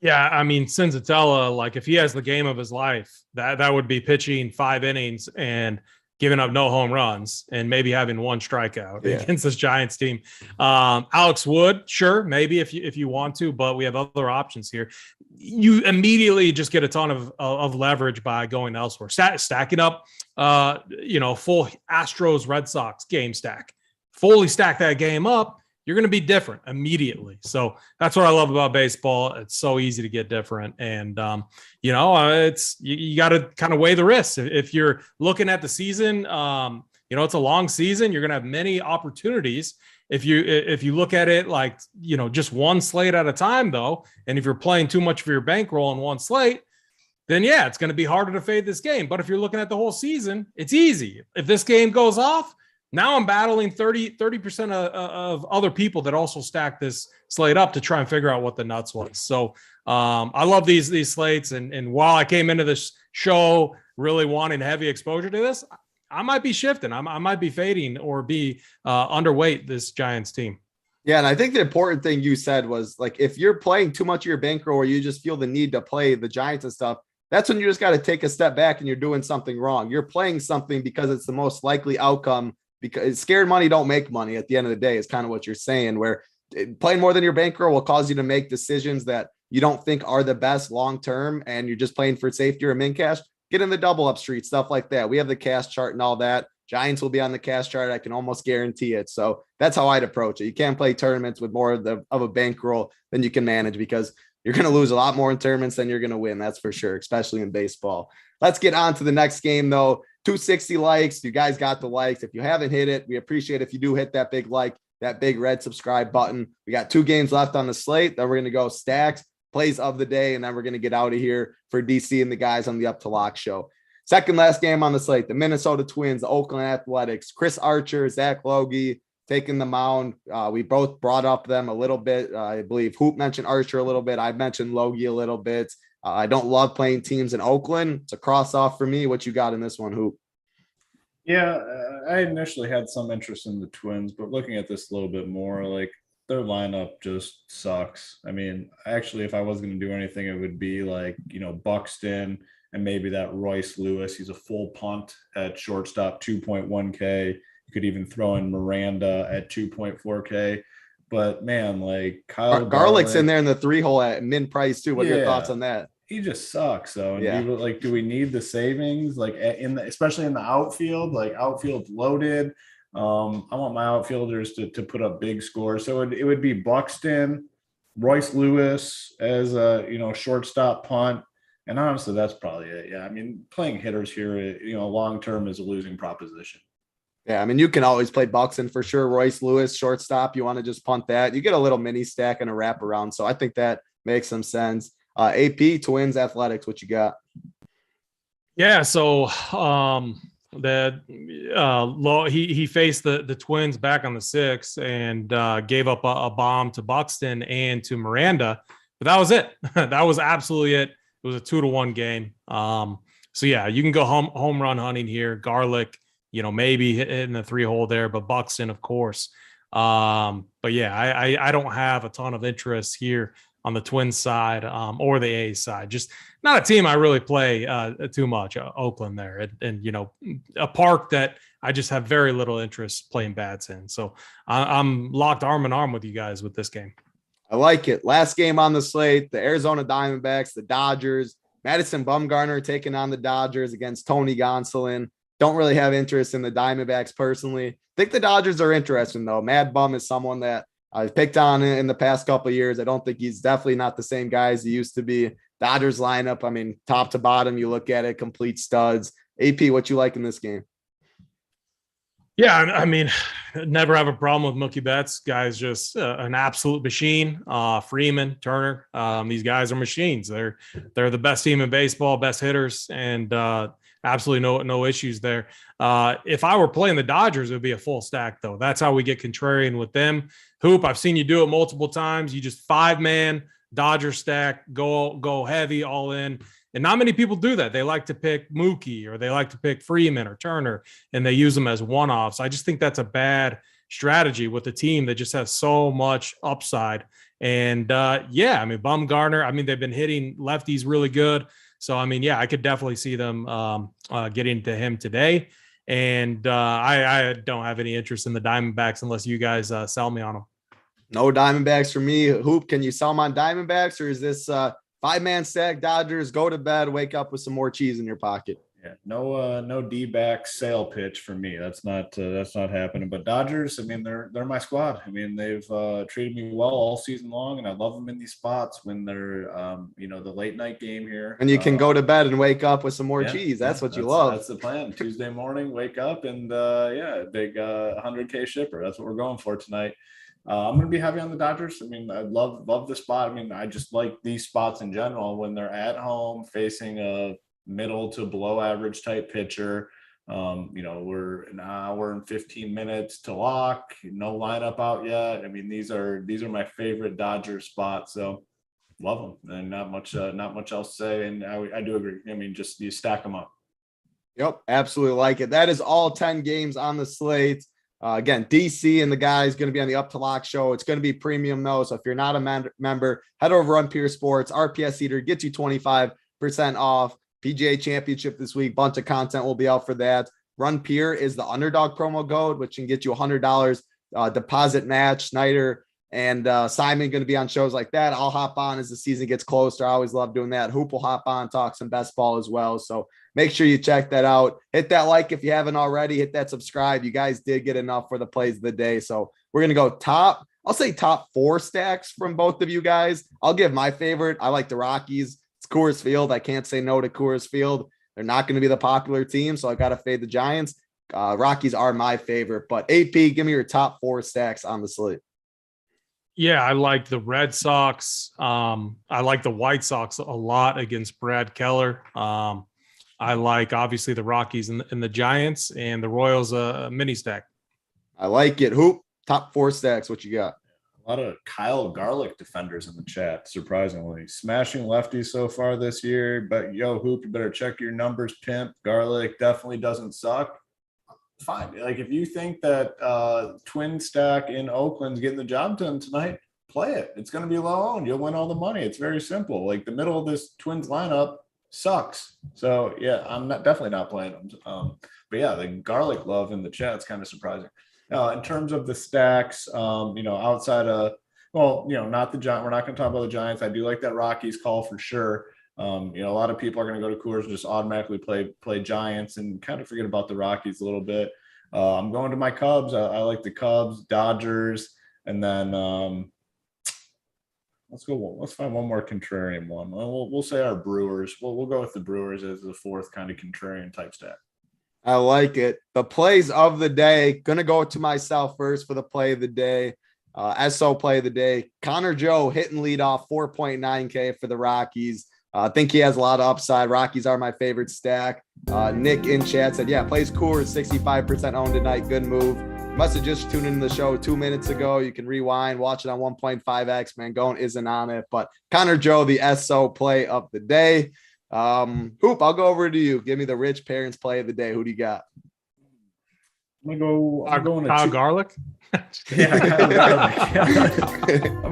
Yeah, I mean, Senzatella, like if he has the game of his life, that would be pitching 5 innings and giving up no home runs and maybe having 1 strikeout against this Giants team. Alex Wood, sure, maybe if you want to, but we have other options here. You immediately just get a ton of leverage by going elsewhere, stacking up, full Astros Red Sox game stack, fully stack that game up. You're going to be different immediately. So that's what I love about baseball. It's so easy to get different. And, it's, you got to kind of weigh the risks. If you're looking at the season, it's a long season. You're going to have many opportunities. If you look at it like, just one slate at a time though, and if you're playing too much for your bankroll in one slate, then yeah, it's going to be harder to fade this game. But if you're looking at the whole season, it's easy. If this game goes off, now I'm battling 30% of other people that also stack this slate up to try and figure out what the nuts was. So I love these slates. And while I came into this show really wanting heavy exposure to this, I might be shifting. I might be fading or be underweight this Giants team. Yeah, and I think the important thing you said was, like, if you're playing too much of your bankroll or you just feel the need to play the Giants and stuff, that's when you just got to take a step back and you're doing something wrong. You're playing something because it's the most likely outcome, because scared money don't make money at the end of the day is kind of what you're saying, where playing more than your bankroll will cause you to make decisions that you don't think are the best long-term, and you're just playing for safety or min cash. Get in the double up street, stuff like that. We have the cash chart and all that. Giants will be on the cash chart. I can almost guarantee it. So that's how I'd approach it. You can't play tournaments with more of a bankroll than you can manage, because you're going to lose a lot more in tournaments than you're going to win. That's for sure, especially in baseball. Let's get on to the next game though. 260 likes. You guys got the likes. If you haven't hit it, we appreciate if you do hit that big like, that big red subscribe button. We got 2 games left on the slate. Then we're going to go stacks, plays of the day, and then we're going to get out of here for DC and the guys on the Up to Lock show. Second last game on the slate, the Minnesota Twins, the Oakland Athletics, Chris Archer, Zach Logie taking the mound. We both brought up them a little bit. I believe Hoop mentioned Archer a little bit. I mentioned Logie a little bit. I don't love playing teams in Oakland. It's a cross off for me. What you got in this one, Hoop? Yeah, I initially had some interest in the Twins, but looking at this a little bit more, like, their lineup just sucks. I mean, actually, if I was going to do anything, it would be like, Buxton and maybe that Royce Lewis. He's a full punt at shortstop, 2.1K. You could even throw in Miranda at 2.4K. But man, like, Kyle Garlick's in there in the 3-hole at min price too. What are your thoughts on that? He just sucks. So, do we need the savings? Like, especially in the outfield, like outfield loaded. I want my outfielders to put up big scores. So it would be Buxton, Royce Lewis as a shortstop punt, and honestly, that's probably it. Yeah, I mean, playing hitters here, long term is a losing proposition. Yeah, I mean, you can always play Buxton for sure. Royce Lewis, shortstop, you want to just punt that. You get a little mini stack and a wraparound. So I think that makes some sense. AP, Twins, Athletics, what you got? Yeah, so he faced the Twins back on the 6th and gave up a bomb to Buxton and to Miranda, but that was it. That was absolutely it. It was a 2-1 game. So yeah, you can go home run hunting here. Garlick, maybe hitting the 3-hole there, but Buxton, of course. But yeah, I don't have a ton of interest here on the Twins side or the A's side. Just not a team I really play too much. Oakland there, and a park that I just have very little interest playing bats in. So I'm locked arm in arm with you guys with this game. I like it. Last game on the slate, the Arizona Diamondbacks, the Dodgers. Madison Bumgarner taking on the Dodgers against Tony Gonsolin. Don't really have interest in the Diamondbacks personally. I think the Dodgers are interesting though. Mad Bum is someone that I've picked on in the past couple of years. I don't think he's definitely not the same guy as he used to be. Dodgers lineup, I mean, top to bottom, you look at it, complete studs. AP, what you like in this game? Yeah, I mean, never have a problem with Mookie Betts. Guy's just an absolute machine. Freeman, Turner, these guys are machines. They're the best team in baseball, best hitters, and absolutely no issues there. If I were playing the Dodgers, it would be a full stack, though. That's how we get contrarian with them. Hoop, I've seen you do it multiple times. You just 5-man Dodger stack, go heavy, all in. And not many people do that. They like to pick Mookie or they like to pick Freeman or Turner, and they use them as one-offs. I just think that's a bad strategy with a team that just has so much upside. And yeah, I mean, Bumgarner, I mean, they've been hitting lefties really good. So, I mean, yeah, I could definitely see them getting to him today. And I don't have any interest in the Diamondbacks unless you guys sell me on them. No Diamondbacks for me. Hoop, can you sell them on Diamondbacks, or is this 5-man stack Dodgers, go to bed, wake up with some more cheese in your pocket? Yeah, no D-back sale pitch for me. That's not happening. But Dodgers, I mean, they're my squad. I mean, they've treated me well all season long, and I love them in these spots when they're the late night game here. And you can go to bed and wake up with some more cheese. That's what you love. That's the plan. Tuesday morning, wake up and big 100K shipper. That's what we're going for tonight. I'm going to be heavy on the Dodgers. I mean, I love the spot. I mean, I just like these spots in general when they're at home facing a middle to below average type pitcher. We're an hour and 15 minutes to lock, no lineup out yet. I mean, these are my favorite Dodgers spots. So love them, and not much else to say. And I do agree. I mean, just you stack them up. Yep, absolutely like it. That is all 10 games on the slate. Again, DC and the guys going to be on the Up to Lock show. It's going to be premium though. So if you're not a member, head over Run Pure Sports. RPS Eater gets you 25% off. PGA Championship this week. Bunch of content will be out for that. Run Pure is the Underdog promo code, which can get you $100 deposit match. Snyder and Simon going to be on shows like that. I'll hop on as the season gets closer. I always love doing that. Hoop will hop on, talk some best ball as well. So make sure you check that out. Hit that like if you haven't already. Hit that subscribe. You guys did get enough for the plays of the day. So we're going to go top 4 stacks from both of you guys. I'll give my favorite. I like the Rockies. It's Coors Field. I can't say no to Coors Field. They're not going to be the popular team, so I got to fade the Giants. Rockies are my favorite. But AP, give me your top 4 stacks on the slate. Yeah, I like the Red Sox. I like the White Sox a lot against Brad Keller. I like, obviously, the Rockies and the Giants, and the Royals a mini stack. I like it. Hoop, top 4 stacks. What you got? A lot of Kyle Garlick defenders in the chat, surprisingly. Smashing lefties so far this year. But, Hoop, you better check your numbers, pimp. Garlick definitely doesn't suck. Fine. Like, if you think that twin stack in Oakland's getting the job done tonight, play it. It's going to be low owned. You'll win all the money. It's very simple. Like, the middle of this Twins lineup sucks. So, yeah, I'm definitely not playing them. But, yeah, the Garlick love in the chat is kind of surprising. In terms of the stacks, outside of, not the Giants, we're not going to talk about the Giants. I do like that Rockies call for sure. A lot of people are going to go to Coors and just automatically play Giants and kind of forget about the Rockies a little bit. I'm going to my Cubs. I like the Cubs, Dodgers, and then let's find one more contrarian one. We'll say our Brewers. We'll go with the Brewers as the 4th kind of contrarian type stack. I like it. The plays of the day. Gonna go to myself first for the play of the day. SO play of the day. Connor Joe hitting lead off 4.9K for the Rockies. I think he has a lot of upside. Rockies are my favorite stack. Nick in chat said, yeah, plays Coors, 65% owned tonight. Good move. Must have just tuned into the show 2 minutes ago. You can rewind, watch it on 1.5X. Mangone isn't on it. But Connor Joe, the SO play of the day. Hoop, I'll go over to you. Give me the Rich Parents play of the day. Who do you got? I'm going to Kyle Garlick. I'm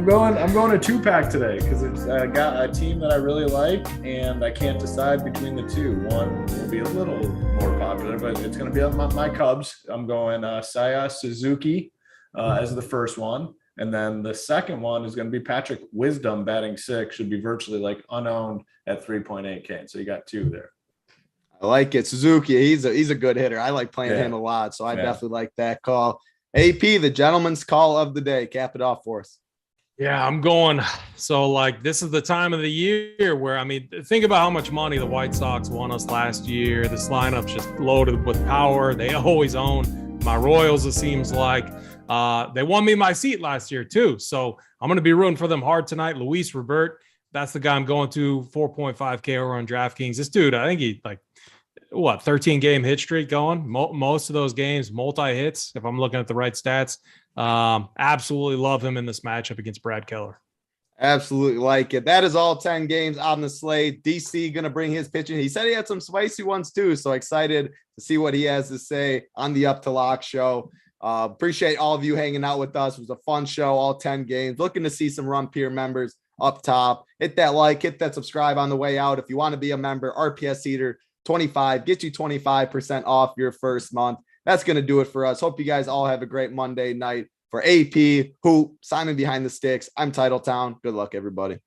going a 2-pack today because it's got a team that I really like, and I can't decide between the two. One will be a little more popular, but it's going to be my Cubs. I'm going Saya Suzuki as the first one. And then the second one is going to be Patrick Wisdom batting 6, should be virtually like unowned at 3.8K. So you got 2 there. I like it. Suzuki, he's a good hitter. I like playing him a lot. So I definitely like that call. AP, the gentleman's call of the day. Cap it off for us. Yeah, I'm going. So, this is the time of the year where, think about how much money the White Sox won us last year. This lineup's just loaded with power. They always own my Royals, it seems like. They won me my seat last year too. So I'm going to be rooting for them hard tonight. Luis Robert, that's the guy I'm going to. 4.5K over on DraftKings. This dude, I think he 13 game hit streak going. Most of those games, multi-hits, if I'm looking at the right stats. Absolutely love him in this matchup against Brad Keller. Absolutely like it. That is all 10 games on the slate. DC going to bring his pitching. He said he had some spicy ones too. So excited to see what he has to say on the Up to Lock show. Appreciate all of you hanging out with us. It was a fun show, all 10 games. Looking to see some Run Peer members up top. Hit that like, hit that subscribe on the way out. If you want to be a member, RPS Heater 25, get you 25% off your first month. That's going to do it for us. Hope you guys all have a great Monday night. For AP, Hoop, Simon Behind the Sticks, I'm Titletown. Good luck, everybody.